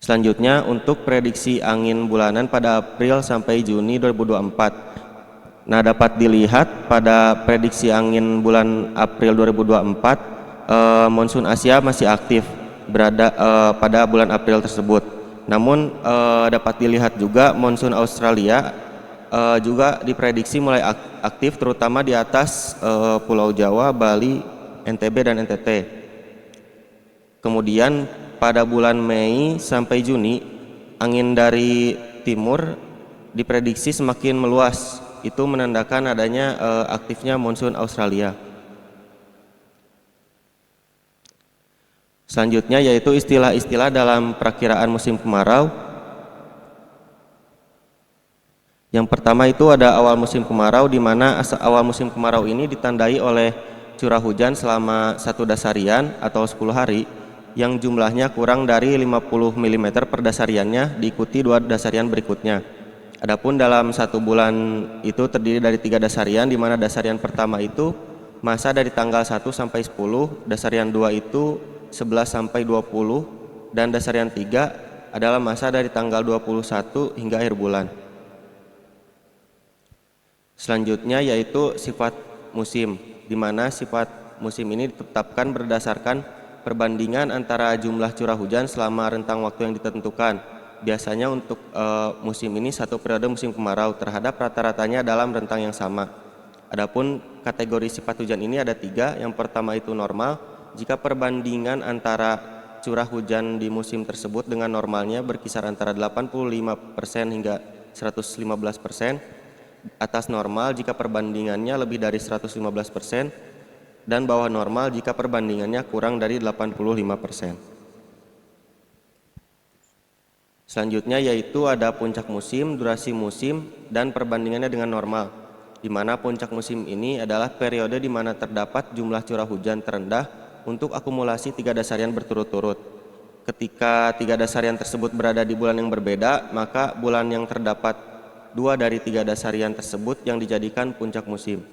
Selanjutnya untuk prediksi angin bulanan pada April sampai Juni 2024. Nah, dapat dilihat pada prediksi angin bulan April 2024, monsun Asia masih aktif berada pada bulan April tersebut. Namun dapat dilihat juga monsun Australia juga diprediksi mulai aktif, terutama di atas Pulau Jawa, Bali, NTB dan NTT. Kemudian pada bulan Mei sampai Juni, angin dari timur diprediksi semakin meluas. Itu menandakan adanya aktifnya monsun Australia. Selanjutnya yaitu istilah-istilah dalam perakiraan musim kemarau. Yang pertama itu ada awal musim kemarau, di mana awal musim kemarau ini ditandai oleh curah hujan selama 1 dasarian atau 10 hari yang jumlahnya kurang dari 50 mm per dasariannya, diikuti 2 dasarian berikutnya. Adapun dalam 1 bulan itu terdiri dari 3 dasarian, di mana dasarian pertama itu masa dari tanggal 1 sampai 10, dasarian 2 itu 11 sampai 20, dan dasarian 3 adalah masa dari tanggal 21 hingga akhir bulan. Selanjutnya yaitu sifat musim, di mana sifat musim ini ditetapkan berdasarkan perbandingan antara jumlah curah hujan selama rentang waktu yang ditentukan. Biasanya untuk musim ini satu periode musim kemarau terhadap rata-ratanya dalam rentang yang sama. Adapun kategori sifat hujan ini ada 3. Yang pertama itu normal, jika perbandingan antara curah hujan di musim tersebut dengan normalnya berkisar antara 85% hingga 115%. Atas normal jika perbandingannya lebih dari 115%, dan bawah normal jika perbandingannya kurang dari 85%. Selanjutnya yaitu ada puncak musim, durasi musim, dan perbandingannya dengan normal, di mana puncak musim ini adalah periode di mana terdapat jumlah curah hujan terendah untuk akumulasi 3 dasarian berturut-turut. Ketika 3 dasarian tersebut berada di bulan yang berbeda, maka bulan yang terdapat 2 dari 3 dasarian tersebut yang dijadikan puncak musim.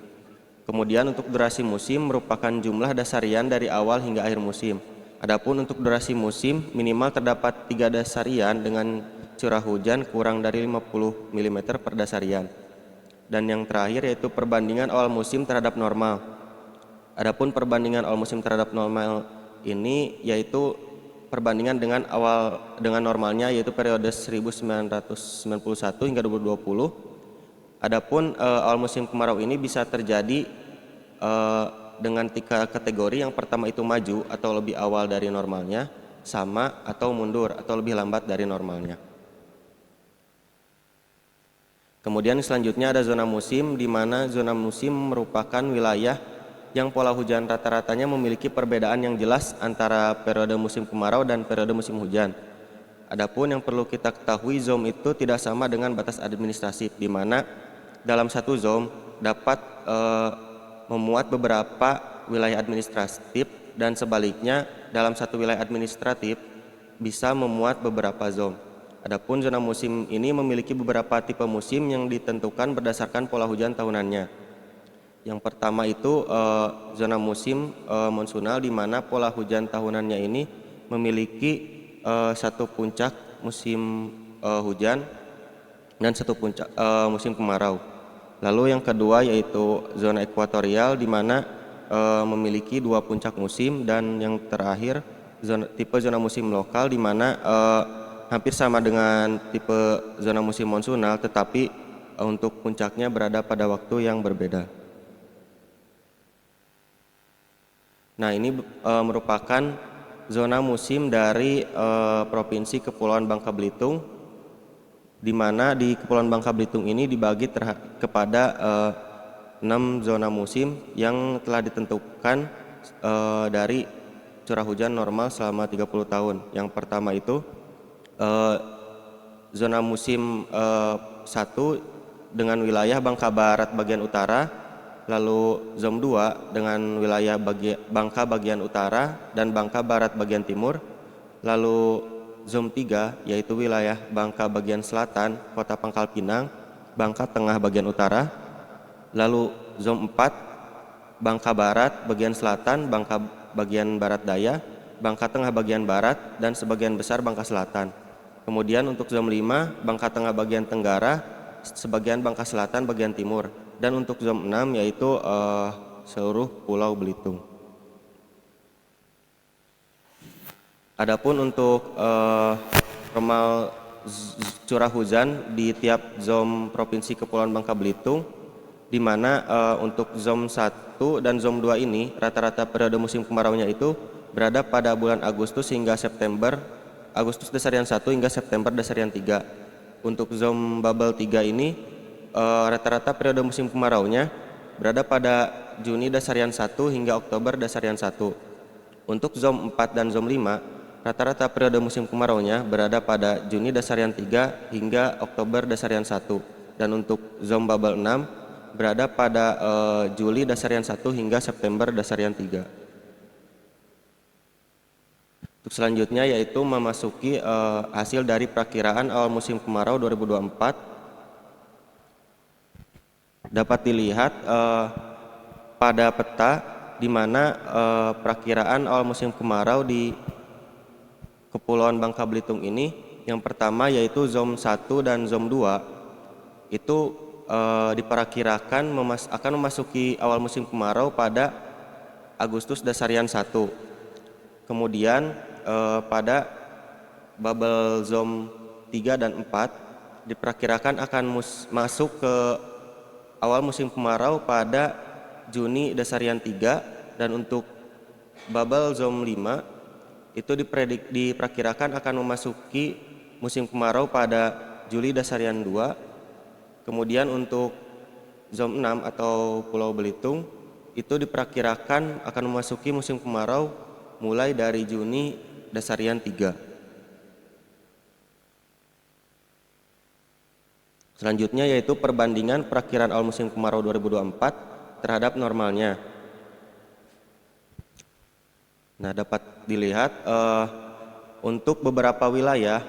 Kemudian untuk durasi musim merupakan jumlah dasarian dari awal hingga akhir musim. Adapun untuk durasi musim minimal terdapat 3 dasarian dengan curah hujan kurang dari 50 mm per dasarian. Dan yang terakhir yaitu perbandingan awal musim terhadap normal. Adapun perbandingan awal musim terhadap normal ini yaitu perbandingan dengan normalnya yaitu periode 1991 hingga 2020. Adapun awal musim kemarau ini bisa terjadi dengan 3 kategori. Yang pertama itu maju atau lebih awal dari normalnya, sama atau mundur atau lebih lambat dari normalnya. Kemudian selanjutnya ada zona musim, di mana zona musim merupakan wilayah yang pola hujan rata-ratanya memiliki perbedaan yang jelas antara periode musim kemarau dan periode musim hujan. Adapun yang perlu kita ketahui, zone itu tidak sama dengan batas administratif, di mana dalam satu zone dapat memuat beberapa wilayah administratif, dan sebaliknya dalam satu wilayah administratif bisa memuat beberapa zone. Adapun zona musim ini memiliki beberapa tipe musim yang ditentukan berdasarkan pola hujan tahunannya. Yang pertama itu zona musim monsunal, di mana pola hujan tahunannya ini memiliki satu puncak musim hujan dan satu puncak musim kemarau. Lalu yang kedua yaitu zona ekuatorial, di mana memiliki 2 puncak musim, dan yang terakhir tipe zona musim lokal, di mana hampir sama dengan tipe zona musim monsunal, tetapi untuk puncaknya berada pada waktu yang berbeda. Nah, ini merupakan zona musim dari Provinsi Kepulauan Bangka Belitung, di mana di Kepulauan Bangka Belitung ini dibagi kepada 6 zona musim yang telah ditentukan dari curah hujan normal selama 30 tahun. Yang pertama itu zona musim 1 dengan wilayah Bangka Barat bagian utara, lalu zona 2 dengan wilayah Bangka bagian utara dan Bangka Barat bagian timur, lalu zona 3 yaitu wilayah Bangka bagian selatan, Kota Pangkal Pinang, Bangka Tengah bagian utara, lalu zona 4 Bangka Barat bagian selatan, Bangka bagian barat daya, Bangka Tengah bagian barat, dan sebagian besar Bangka Selatan. Kemudian untuk zona 5 Bangka Tengah bagian tenggara, sebagian Bangka Selatan bagian timur. Dan untuk zona 6 yaitu seluruh Pulau Belitung. Adapun untuk normal curah hujan di tiap zona Provinsi Kepulauan Bangka Belitung, di mana untuk zona 1 dan zona 2 ini rata-rata periode musim kemaraunya itu berada pada bulan Agustus hingga September, Agustus dasarian 1 hingga September dasarian 3. Untuk zona bubble 3 ini rata-rata periode musim kemaraunya berada pada Juni dasarian 1 hingga Oktober dasarian 1. Untuk zona 4 dan zona 5, rata-rata periode musim kemaraunya berada pada Juni dasarian 3 hingga Oktober dasarian 1. Dan untuk zona bubble 6 berada pada Juli dasarian 1 hingga September dasarian 3. Untuk selanjutnya yaitu memasuki hasil dari perakiraan awal musim kemarau 2024. Dapat dilihat pada peta di mana perakiraan awal musim kemarau di Kepulauan Bangka Belitung ini, yang pertama yaitu zona 1 dan zona 2 itu diperkirakan akan memasuki awal musim kemarau pada Agustus Dasarian 1. Kemudian pada bubble zone 3 dan 4 diperkirakan akan masuk ke awal musim kemarau pada Juni Dasarian 3, dan untuk bubble zone 5 itu diperkirakan akan memasuki musim kemarau pada Juli Dasarian 2. Kemudian untuk zone 6 atau Pulau Belitung itu diperkirakan akan memasuki musim kemarau mulai dari Juni Dasarian 3. Selanjutnya yaitu perbandingan perakiraan awal musim kemarau 2024 terhadap normalnya. Nah, dapat dilihat untuk beberapa wilayah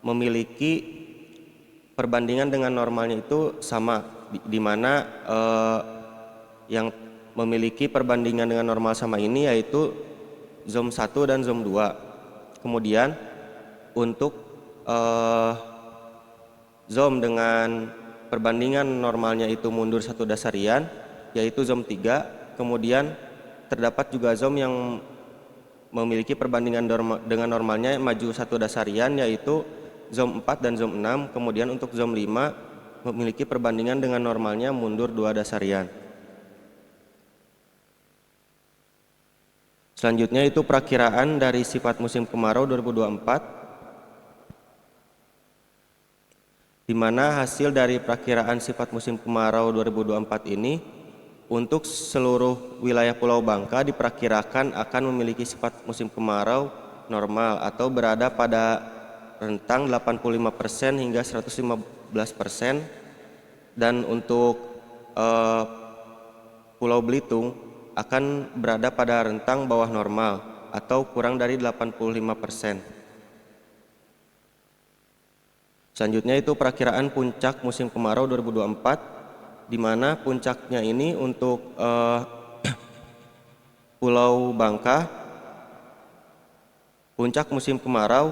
memiliki perbandingan dengan normalnya itu sama, di mana yang memiliki perbandingan dengan normal sama ini yaitu zone 1 dan zone 2. Kemudian untuk zone dengan perbandingan normalnya itu mundur 1 dasarian yaitu zone 3. Kemudian terdapat juga zone yang memiliki perbandingan dengan normalnya maju 1 dasarian yaitu zone 4 dan zone 6. Kemudian untuk zone 5 memiliki perbandingan dengan normalnya mundur 2 dasarian. Selanjutnya itu perakiraan dari sifat musim kemarau 2024, di mana hasil dari perakiraan sifat musim kemarau 2024 ini untuk seluruh wilayah Pulau Bangka diperkirakan akan memiliki sifat musim kemarau normal atau berada pada rentang 85% hingga 115%, dan untuk Pulau Belitung akan berada pada rentang bawah normal atau kurang dari 85%. Selanjutnya itu perakiraan puncak musim kemarau 2024, di mana puncaknya ini untuk Pulau Bangka, puncak musim kemarau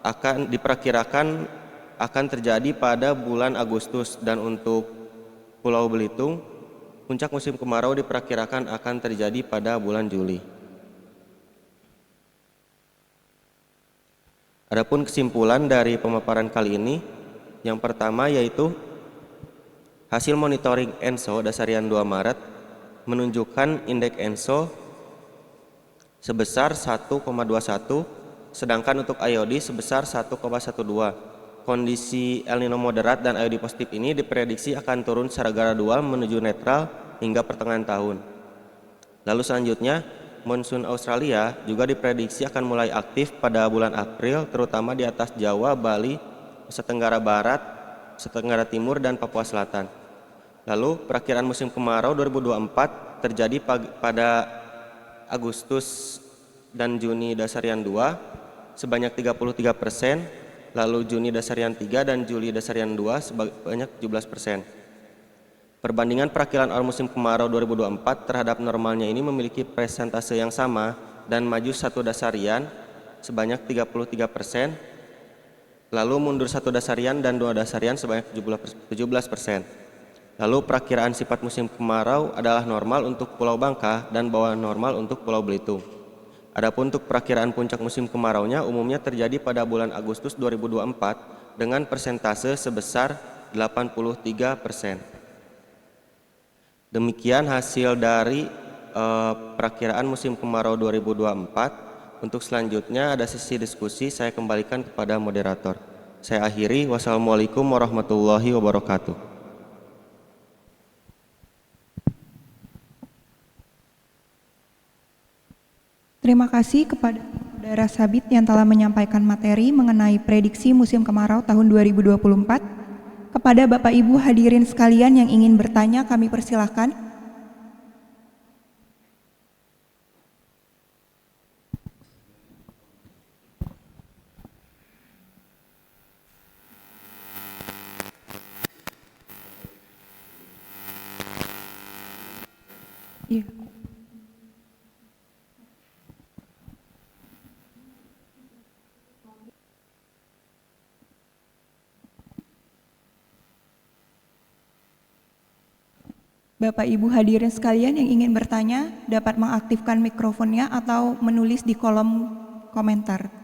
akan diperkirakan akan terjadi pada bulan Agustus, dan untuk Pulau Belitung puncak musim kemarau diperkirakan akan terjadi pada bulan Juli. Adapun kesimpulan dari pemaparan kali ini, yang pertama yaitu hasil monitoring ENSO Dasarian 2 Maret menunjukkan indeks ENSO sebesar 1,21, sedangkan untuk IOD sebesar 1,12. Kondisi El Nino moderat dan IOD positif ini diprediksi akan turun secara gradual menuju netral hingga pertengahan tahun. Lalu selanjutnya, monsun Australia juga diprediksi akan mulai aktif pada bulan April, terutama di atas Jawa, Bali, Nusa Tenggara Barat, Nusa Tenggara Timur, dan Papua Selatan. Lalu perakiraan musim kemarau 2024 terjadi pada Agustus dan Juni Dasarian 2 sebanyak 33%, lalu Juni Dasarian 3 dan Juli Dasarian 2 sebanyak 17%. Perbandingan perakiraan awal musim kemarau 2024 terhadap normalnya ini memiliki persentase yang sama dan maju 1 dasarian sebanyak 33%, lalu mundur 1 dasarian dan 2 dasarian sebanyak 17%. Lalu perakiraan sifat musim kemarau adalah normal untuk Pulau Bangka dan bawah normal untuk Pulau Belitung. Adapun untuk perakiraan puncak musim kemaraunya umumnya terjadi pada bulan Agustus 2024 dengan persentase sebesar 83%. Demikian hasil dari perakiraan musim kemarau 2024. Untuk selanjutnya ada sesi diskusi, saya kembalikan kepada moderator. Saya akhiri, wassalamualaikum warahmatullahi wabarakatuh.
Terima kasih kepada Saudara Sabit yang telah menyampaikan materi mengenai prediksi musim kemarau tahun 2024. Kepada Bapak Ibu hadirin sekalian yang ingin bertanya, kami persilahkan. Iya. Bapak Ibu hadirin sekalian yang ingin bertanya dapat mengaktifkan mikrofonnya atau menulis di kolom komentar.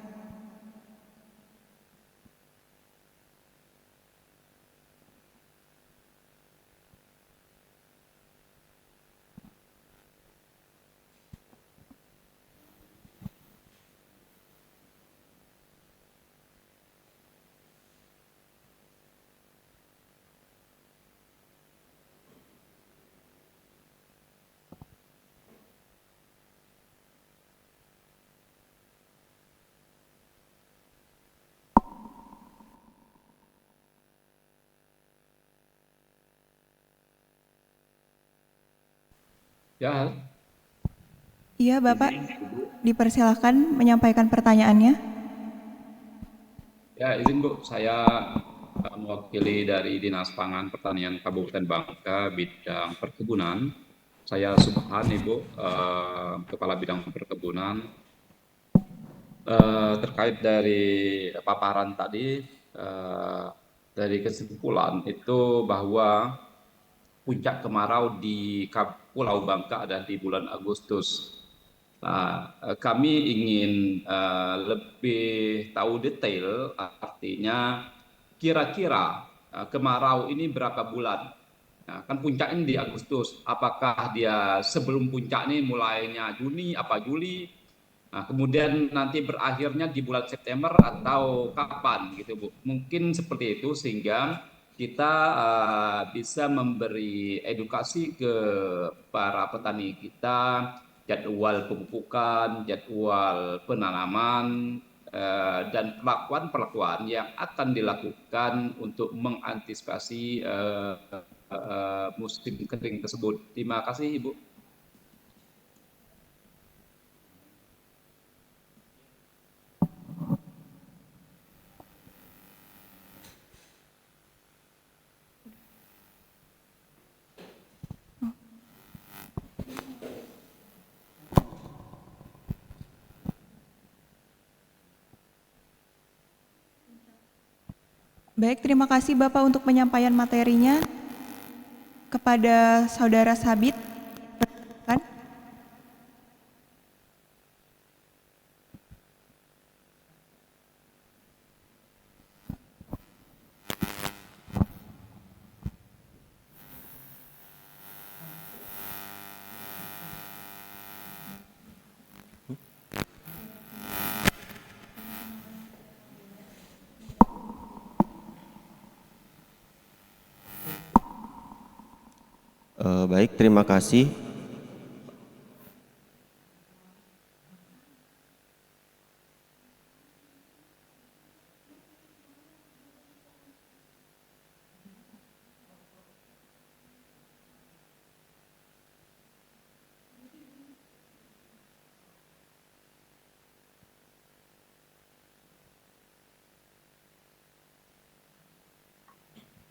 Ya,
Iya Bapak, dipersilakan menyampaikan pertanyaannya.
Ya, izin Bu, saya mewakili dari Dinas Pangan Pertanian Kabupaten Bangka, bidang perkebunan. Saya Subhan, Ibu, Kepala Bidang Perkebunan. Terkait dari paparan tadi, dari kesimpulan itu bahwa puncak kemarau di Pulau Bangka ada di bulan Agustus. Nah, kami ingin lebih tahu detail, artinya kira-kira kemarau ini berapa bulan? Nah, kan puncaknya di Agustus. Apakah dia sebelum puncak ini mulainya Juni, apa Juli? Nah, kemudian nanti berakhirnya di bulan September atau kapan gitu Bu? Mungkin seperti itu sehingga kita bisa memberi edukasi ke para petani kita, jadwal pemupukan, jadwal penanaman, dan perlakuan-perlakuan yang akan dilakukan untuk mengantisipasi musim kering tersebut. Terima kasih Ibu.
Baik, terima kasih Bapak untuk penyampaian materinya. Kepada Saudara Sabit, silakan.
Baik, terima kasih.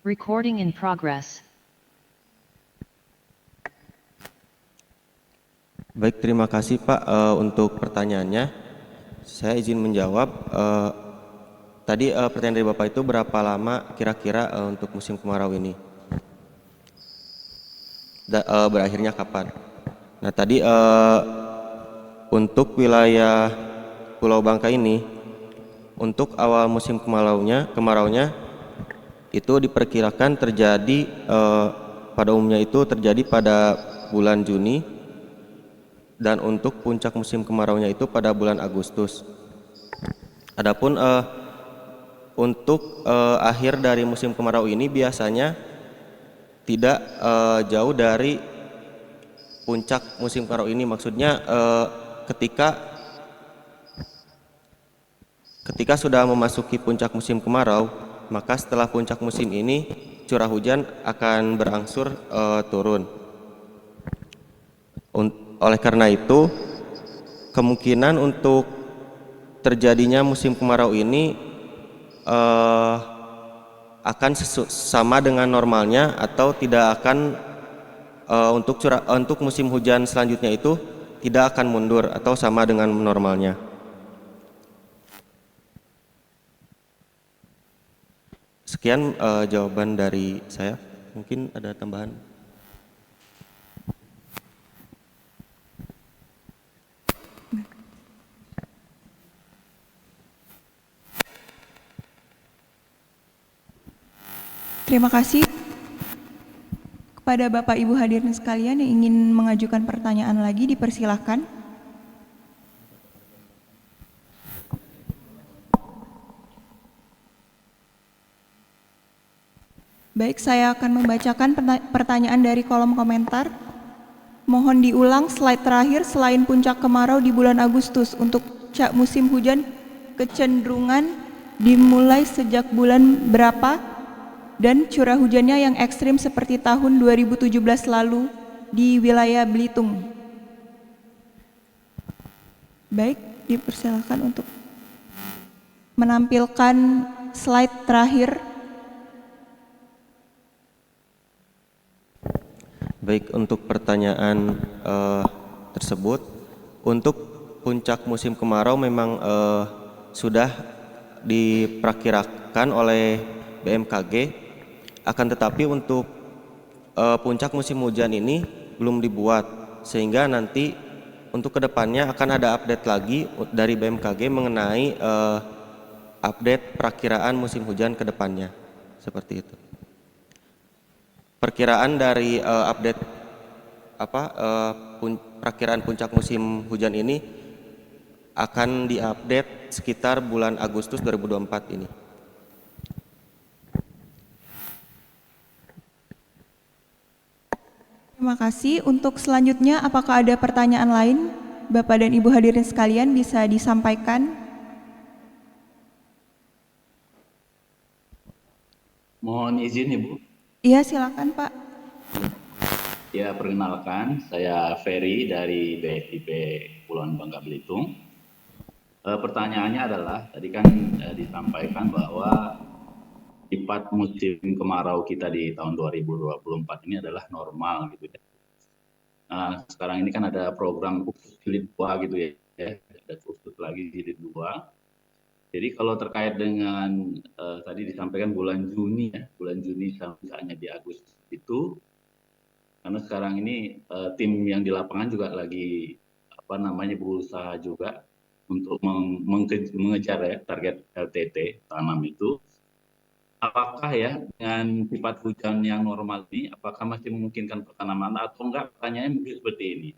Recording in progress.
Baik, terima kasih Pak untuk pertanyaannya. Saya izin menjawab. Tadi pertanyaan dari Bapak itu berapa lama kira-kira untuk musim kemarau ini? Berakhirnya kapan? Nah tadi untuk wilayah Pulau Bangka ini, untuk awal musim kemaraunya itu diperkirakan terjadi pada umumnya itu terjadi pada bulan Juni. Dan untuk puncak musim kemaraunya itu pada bulan Agustus. Adapun untuk akhir dari musim kemarau ini biasanya tidak jauh dari puncak musim kemarau ini. Maksudnya ketika sudah memasuki puncak musim kemarau, maka setelah puncak musim ini curah hujan akan berangsur turun. Oleh karena itu, kemungkinan untuk terjadinya musim kemarau ini akan sama dengan normalnya atau tidak akan untuk musim hujan selanjutnya itu tidak akan mundur atau sama dengan normalnya. Sekian jawaban dari saya. Mungkin ada tambahan.
Terima kasih. Kepada Bapak Ibu hadirin sekalian yang ingin mengajukan pertanyaan lagi, dipersilahkan. Baik, saya akan membacakan pertanyaan dari kolom komentar. Mohon diulang slide terakhir selain puncak kemarau di bulan Agustus. Untuk musim hujan kecenderungan dimulai sejak bulan berapa? Dan curah hujannya yang ekstrim seperti tahun 2017 lalu di wilayah Belitung. Baik, dipersilakan untuk menampilkan slide terakhir.
Baik, untuk pertanyaan tersebut, untuk puncak musim kemarau memang sudah diperkirakan oleh BMKG. Akan tetapi untuk puncak musim hujan ini belum dibuat, sehingga nanti untuk kedepannya akan ada update lagi dari BMKG mengenai update perakiraan musim hujan kedepannya, seperti itu. Perkiraan dari update perakiraan puncak musim hujan ini akan diupdate sekitar bulan Agustus 2024 ini.
Terima kasih. Untuk selanjutnya, apakah ada pertanyaan lain? Bapak dan Ibu hadirin sekalian bisa disampaikan.
Mohon izin Ibu.
Iya, silakan Pak.
Ya, perkenalkan, saya Ferry dari BFIP Kepulauan Bangka Belitung. Pertanyaannya adalah, tadi kan disampaikan bahwa sifat musim kemarau kita di tahun 2024 ini adalah normal gitu ya. Nah, sekarang ini kan ada program khusus jilid 2 gitu ya, ada khusus lagi jilid 2. Jadi kalau terkait dengan tadi disampaikan bulan Juni ya, bulan Juni misalnya di Agustus itu, karena sekarang ini tim yang di lapangan juga lagi berusaha juga untuk mengejar ya target LTT tanam itu. Apakah ya dengan sifat hujan yang normal ini, apakah masih memungkinkan pertanaman atau enggak? Pertanyaannya mungkin seperti ini.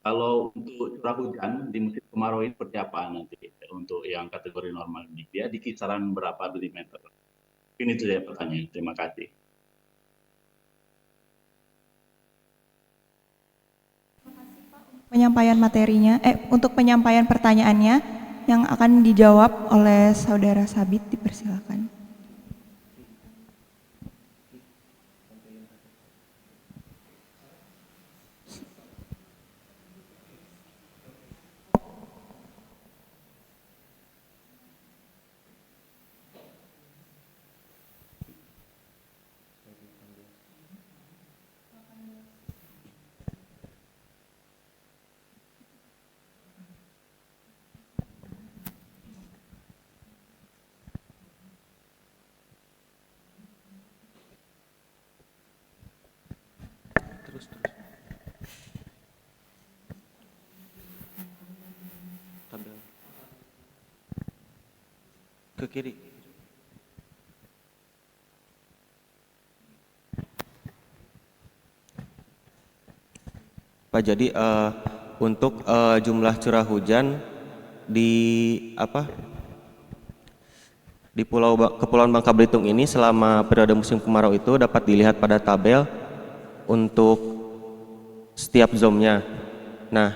Kalau untuk curah hujan di musim kemarau ini seperti apa nanti untuk yang kategori normal ini? Dia di kisaran berapa milimeter? Ini itu ya pertanyaan. Terima kasih.
Penyampaian materinya, untuk penyampaian pertanyaannya yang akan dijawab oleh Saudara Sabit, dipersilakan.
Ke kiri. Pak, jadi untuk jumlah curah hujan di Kepulauan Bangka Belitung ini selama periode musim kemarau itu dapat dilihat pada tabel untuk setiap zonnya. Nah,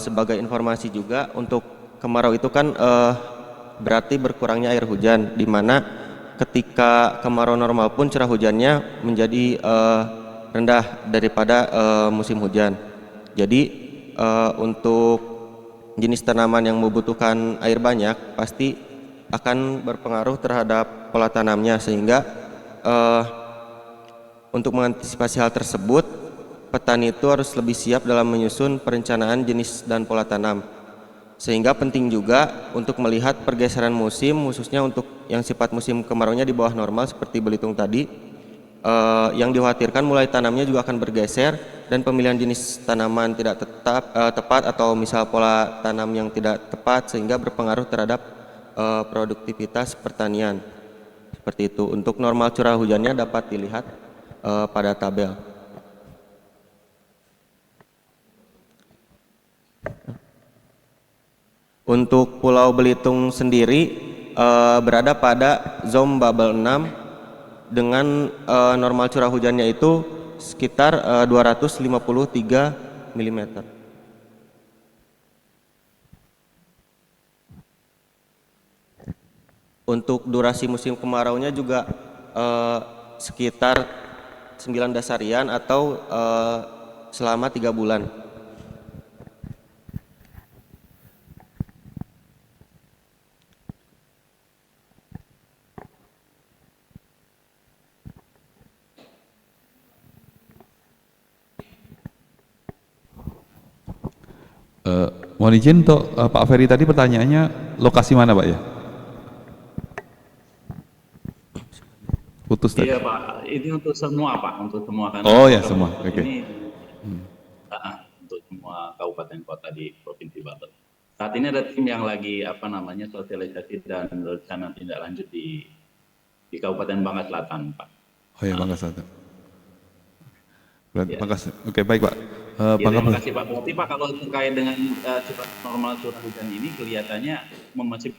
sebagai informasi juga untuk kemarau itu kan berarti berkurangnya air hujan, di mana ketika kemarau normal pun curah hujannya menjadi rendah daripada musim hujan. Jadi untuk jenis tanaman yang membutuhkan air banyak pasti akan berpengaruh terhadap pola tanamnya, sehingga untuk mengantisipasi hal tersebut petani itu harus lebih siap dalam menyusun perencanaan jenis dan pola tanam. Sehingga penting juga untuk melihat pergeseran musim, khususnya untuk yang sifat musim kemaraunya di bawah normal seperti Belitung tadi, yang dikhawatirkan mulai tanamnya juga akan bergeser dan pemilihan jenis tanaman tidak tepat atau misal pola tanam yang tidak tepat, sehingga berpengaruh terhadap produktivitas pertanian. Seperti itu. Untuk normal curah hujannya dapat dilihat pada tabel. Untuk Pulau Belitung sendiri berada pada zone bubble 6 dengan normal curah hujannya itu sekitar 253 mm. Untuk durasi musim kemaraunya juga sekitar 9 dasarian atau selama 3 bulan.
Mohon izin untuk Pak Ferry tadi pertanyaannya lokasi mana Pak ya? Putus tadi.
Iya Pak, ini untuk semua Pak, untuk semua kan.
Oh ya semua, oke.
Ini untuk semua kabupaten kota di Provinsi Banten. Saat ini ada tim yang lagi sosialisasi dan rencana tindak lanjut di Kabupaten Bangka Selatan Pak.
Oh ya Bangka Selatan. Makasih. Oke baik Pak.
Terima kasih Pak. Berarti Pak kalau terkait dengan normal curah hujan ini kelihatannya masih.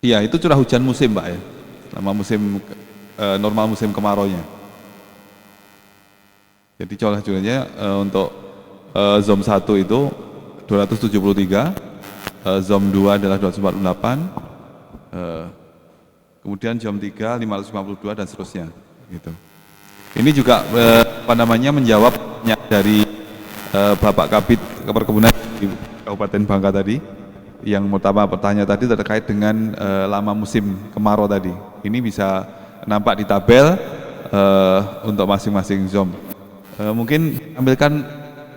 Iya itu curah hujan musim Pak ya. Selama musim normal musim kemarau-nya. Jadi curah hujannya untuk zone 1 itu 273, zone 2 adalah 248, kemudian zone 3 552 dan seterusnya gitu. Ini juga menjawab dari Bapak Kabid Perkebunan di Kabupaten Bangka tadi, yang pertama pertanyaan tadi terkait dengan lama musim kemarau tadi. Ini bisa nampak di tabel untuk masing-masing zone. Mungkin ambilkan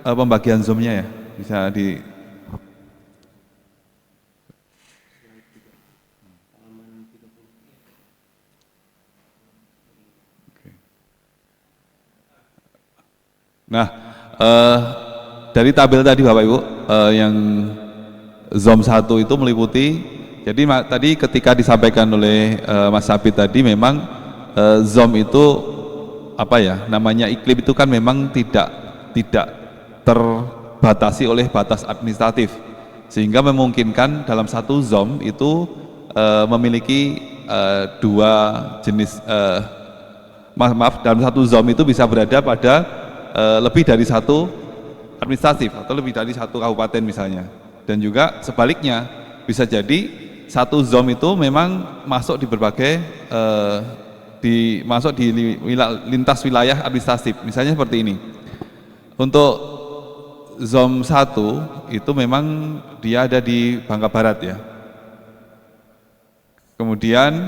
pembagian zone-nya ya, bisa di. Nah, dari tabel tadi Bapak Ibu, yang zone 1 itu meliputi, jadi tadi ketika disampaikan oleh Mas Sabit tadi memang zone itu namanya iklim itu kan memang tidak terbatasi oleh batas administratif, sehingga memungkinkan dalam satu zone itu memiliki dua jenis, dalam satu zone itu bisa berada pada lebih dari satu administratif atau lebih dari satu kabupaten misalnya, dan juga sebaliknya bisa jadi satu zone itu memang masuk di berbagai masuk di lintas wilayah administratif, misalnya seperti ini. Untuk zone 1 itu memang dia ada di Bangka Barat ya, kemudian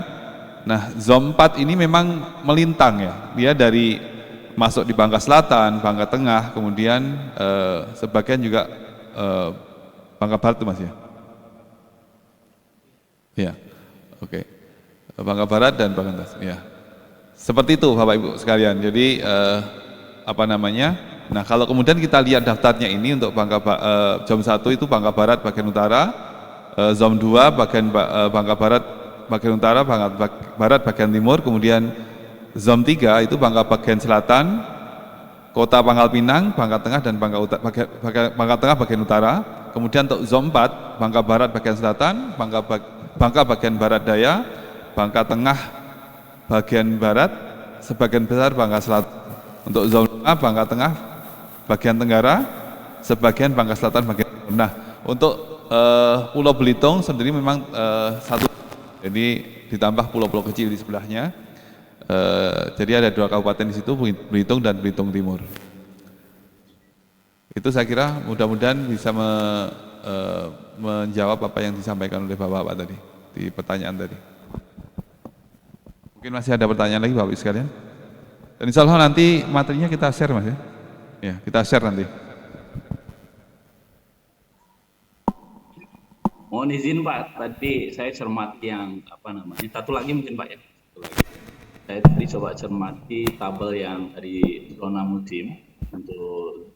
zone 4 ini memang melintang ya, dia dari masuk di Bangka Selatan, Bangka Tengah, kemudian sebagian juga Bangka Barat itu Mas ya? Ya, oke. Bangka Barat dan Bangka Atas, ya. Seperti itu Bapak Ibu sekalian. Jadi nah kalau kemudian kita lihat daftarnya ini untuk zone 1 itu Bangka Barat bagian utara, zone 2 bagian Bangka Barat bagian utara, Bangka Barat bagian timur, kemudian zone 3 itu Bangka bagian selatan, Kota Pangkal Pinang, Bangka Tengah dan Bangka Tengah bagian utara. Kemudian untuk zone 4 Bangka Barat bagian selatan, Bangka bagian barat daya, Bangka Tengah bagian barat, sebagian besar Bangka Selatan. Untuk zone 5 Bangka Tengah bagian tenggara, sebagian Bangka Selatan bagian timur. Nah, untuk Pulau Belitung sendiri memang satu, jadi ditambah pulau-pulau kecil di sebelahnya. Jadi ada 2 kabupaten di situ, Belitung dan Belitung Timur. Itu saya kira mudah-mudahan bisa menjawab apa yang disampaikan oleh Bapak-Bapak tadi di pertanyaan tadi. Mungkin masih ada pertanyaan lagi Bapak sekalian. Dan insya Allah nanti materinya kita share Mas ya. Ya, kita share nanti.
Mohon izin Pak, tadi saya cermati yang satu lagi mungkin Pak ya. Saya tadi coba cermati tabel yang dari zona musim untuk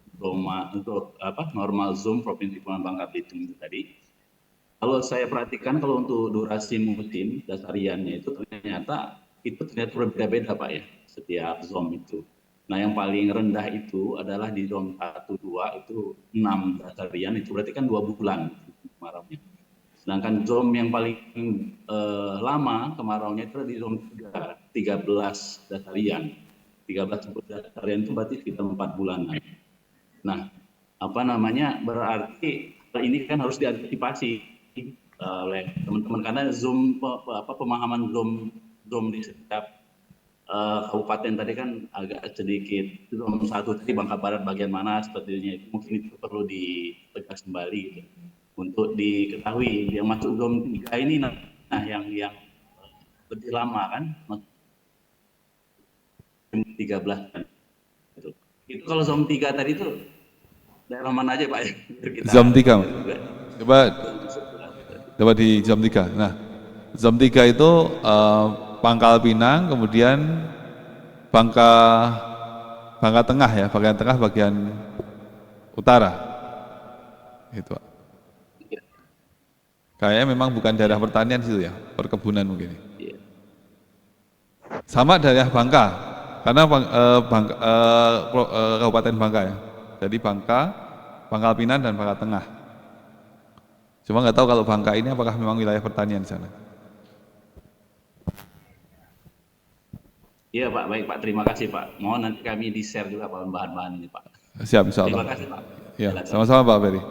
normal zoom Provinsi Kepulauan Bangka Belitung itu tadi. Kalau saya perhatikan kalau untuk durasi musim dasariannya itu ternyata ternyata itu ternyata berbeda-beda Pak ya, setiap zone itu. Nah yang paling rendah itu adalah di zone 1, 2 itu 6 dasarian, itu berarti kan 2 bulan kemaraunya. Sedangkan zone yang paling lama kemaraunya itu di zone 3, 13 dasarian. 13 dasarian itu berarti sekitar 4 bulanan. Nah, berarti ini kan harus diantisipasi oleh teman-teman karena pemahaman zone di setiap kabupaten tadi kan agak sedikit. Zone 1 tadi Bangka Barat bagian mana sepertinya itu mungkin itu perlu ditegas kembali gitu. Untuk diketahui yang masuk zone 3 ini yang lebih lama kan 13 kan. Itu kalau zone 3 tadi itu daerah mana aja Pak?
Zone 3. Coba di zone 3. Nah, zone 3 itu Pangkal Pinang, kemudian Bangka Tengah ya, bagian tengah bagian utara. Itu Pak. Kayaknya memang bukan daerah pertanian situ ya, perkebunan mungkin. Sama daerah Bangka, karena Kabupaten Bangka ya. Jadi Pangkal Pinang dan Bangka Tengah. Cuma nggak tahu kalau Bangka ini apakah memang wilayah pertanian di sana.
Iya Pak, baik Pak, terima kasih Pak. Mohon nanti kami di-share juga bahan-bahan ini Pak.
Siap, insya Allah.
Terima kasih Pak.
Ya, sama-sama Pak Ferry.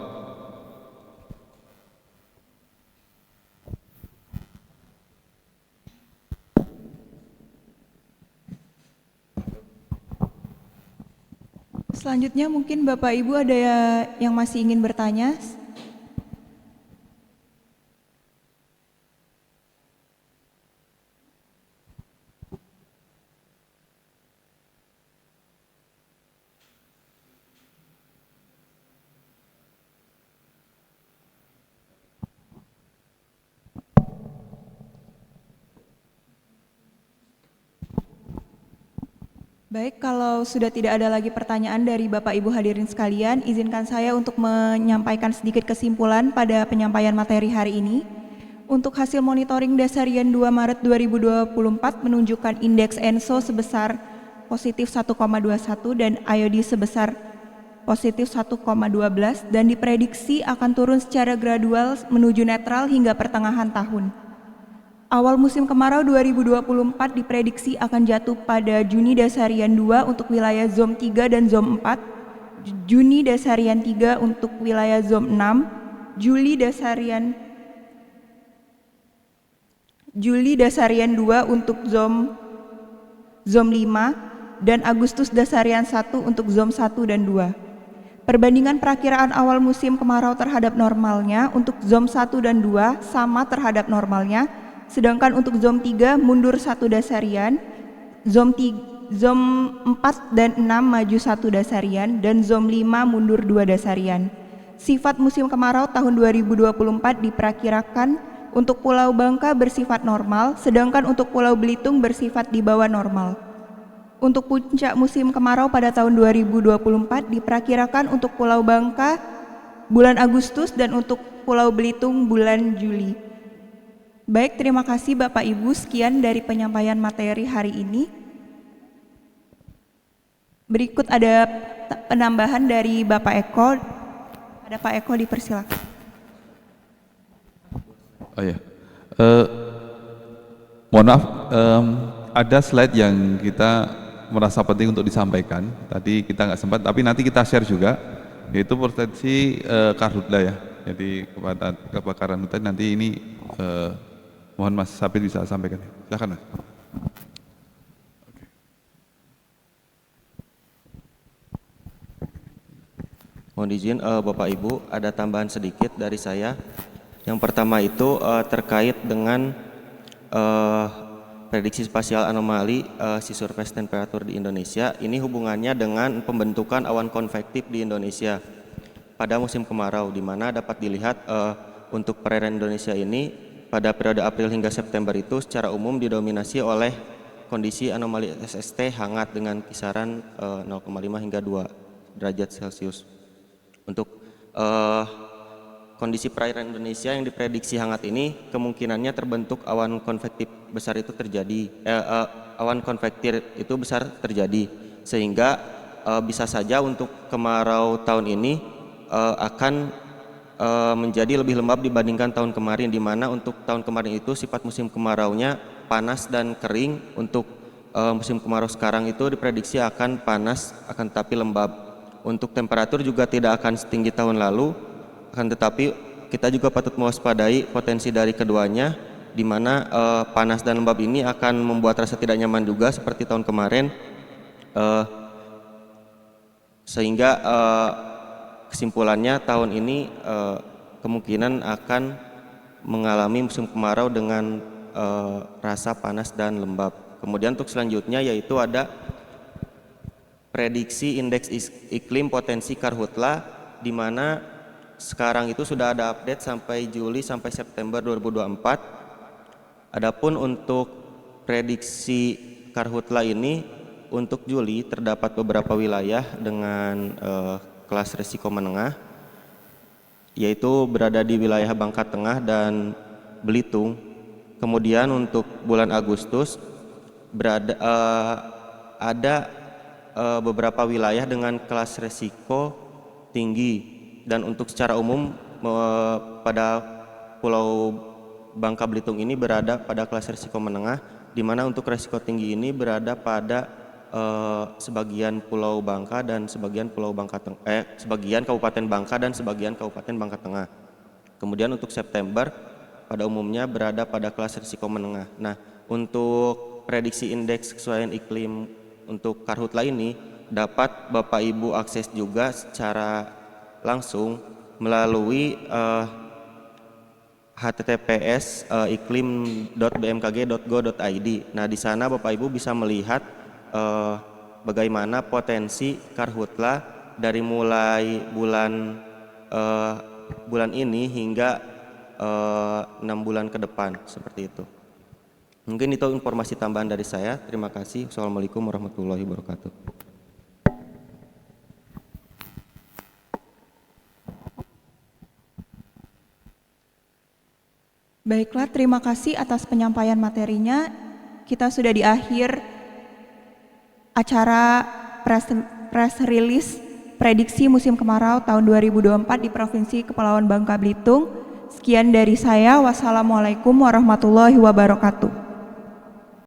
Selanjutnya mungkin Bapak Ibu ada yang masih ingin bertanya? Baik, kalau sudah tidak ada lagi pertanyaan dari Bapak Ibu hadirin sekalian, izinkan saya untuk menyampaikan sedikit kesimpulan pada penyampaian materi hari ini. Untuk hasil monitoring dasarian 2 Maret 2024 menunjukkan indeks ENSO sebesar positif 1,21 dan IOD sebesar positif 1,12 dan diprediksi akan turun secara gradual menuju netral hingga pertengahan tahun. Awal musim kemarau 2024 diprediksi akan jatuh pada Juni dasarian 2 untuk wilayah zone 3 dan zone 4, Juni dasarian 3 untuk wilayah zone 6, Juli dasarian 2 untuk zone 5, dan Agustus dasarian 1 untuk zone 1 dan 2. Perbandingan perakiraan awal musim kemarau terhadap normalnya untuk zone 1 dan 2 sama terhadap normalnya, sedangkan untuk zone 3 mundur 1 dasarian, zone 4 dan 6 maju 1 dasarian, dan zone 5 mundur 2 dasarian. Sifat musim kemarau tahun 2024 diperkirakan untuk Pulau Bangka bersifat normal, sedangkan untuk Pulau Belitung bersifat di bawah normal. Untuk puncak musim kemarau pada tahun 2024 diperkirakan untuk Pulau Bangka bulan Agustus dan untuk Pulau Belitung bulan Juli. Baik, terima kasih Bapak Ibu, sekian dari penyampaian materi hari ini. Berikut ada penambahan dari Bapak Eko. Ada Pak Eko, dipersilakan.
Oh ya, mohon maaf, ada slide yang kita merasa penting untuk disampaikan. Tadi kita nggak sempat, tapi nanti kita share juga, yaitu potensi karhutla ya. Jadi kebakaran hutan nanti ini mohon Mas Sapit bisa sampaikan. Silakan Mas.
Mohon izin Bapak Ibu, ada tambahan sedikit dari saya. Yang pertama itu terkait dengan prediksi spasial anomali sea surface temperature di Indonesia. Ini hubungannya dengan pembentukan awan konvektif di Indonesia pada musim kemarau, di mana dapat dilihat untuk perairan Indonesia ini pada periode April hingga September itu secara umum didominasi oleh kondisi anomali SST hangat dengan kisaran 0,5 hingga 2 derajat Celcius. Untuk kondisi perairan Indonesia yang diprediksi hangat ini kemungkinannya terbentuk awan konvektif besar itu terjadi, awan konvektif itu besar terjadi, sehingga bisa saja untuk kemarau tahun ini akan menjadi lebih lembab dibandingkan tahun kemarin, di mana untuk tahun kemarin itu sifat musim kemaraunya panas dan kering. Untuk musim kemarau sekarang itu diprediksi akan panas akan tetapi lembab. Untuk temperatur juga tidak akan setinggi tahun lalu, akan tetapi kita juga patut mewaspadai potensi dari keduanya, di mana panas dan lembab ini akan membuat rasa tidak nyaman juga seperti tahun kemarin, sehingga kesimpulannya tahun ini kemungkinan akan mengalami musim kemarau dengan rasa panas dan lembab. Kemudian untuk selanjutnya yaitu ada prediksi indeks iklim potensi karhutla, di mana sekarang itu sudah ada update sampai Juli sampai September 2024. Adapun untuk prediksi karhutla ini untuk Juli terdapat beberapa wilayah dengan kelas risiko menengah, yaitu berada di wilayah Bangka Tengah dan Belitung. Kemudian untuk bulan Agustus ada beberapa wilayah dengan kelas risiko tinggi, dan untuk secara umum pada Pulau Bangka Belitung ini berada pada kelas risiko menengah, di mana untuk risiko tinggi ini berada pada sebagian Pulau Bangka dan sebagian sebagian Kabupaten Bangka dan sebagian Kabupaten Bangka Tengah. Kemudian untuk September pada umumnya berada pada kelas risiko menengah. Nah, untuk prediksi indeks kesesuaian iklim untuk karhutla ini dapat Bapak Ibu akses juga secara langsung melalui https iklim.bmkg.go.id. Nah, di sana Bapak Ibu bisa melihat bagaimana potensi karhutla dari mulai bulan ini hingga 6 bulan ke depan, seperti itu. Mungkin itu informasi tambahan dari saya. Terima kasih. Wassalamualaikum warahmatullahi wabarakatuh.
Baiklah, terima kasih atas penyampaian materinya. Kita sudah di akhir acara press release prediksi musim kemarau tahun 2024 di Provinsi Kepulauan Bangka Belitung. Sekian dari saya. Wassalamualaikum warahmatullahi wabarakatuh.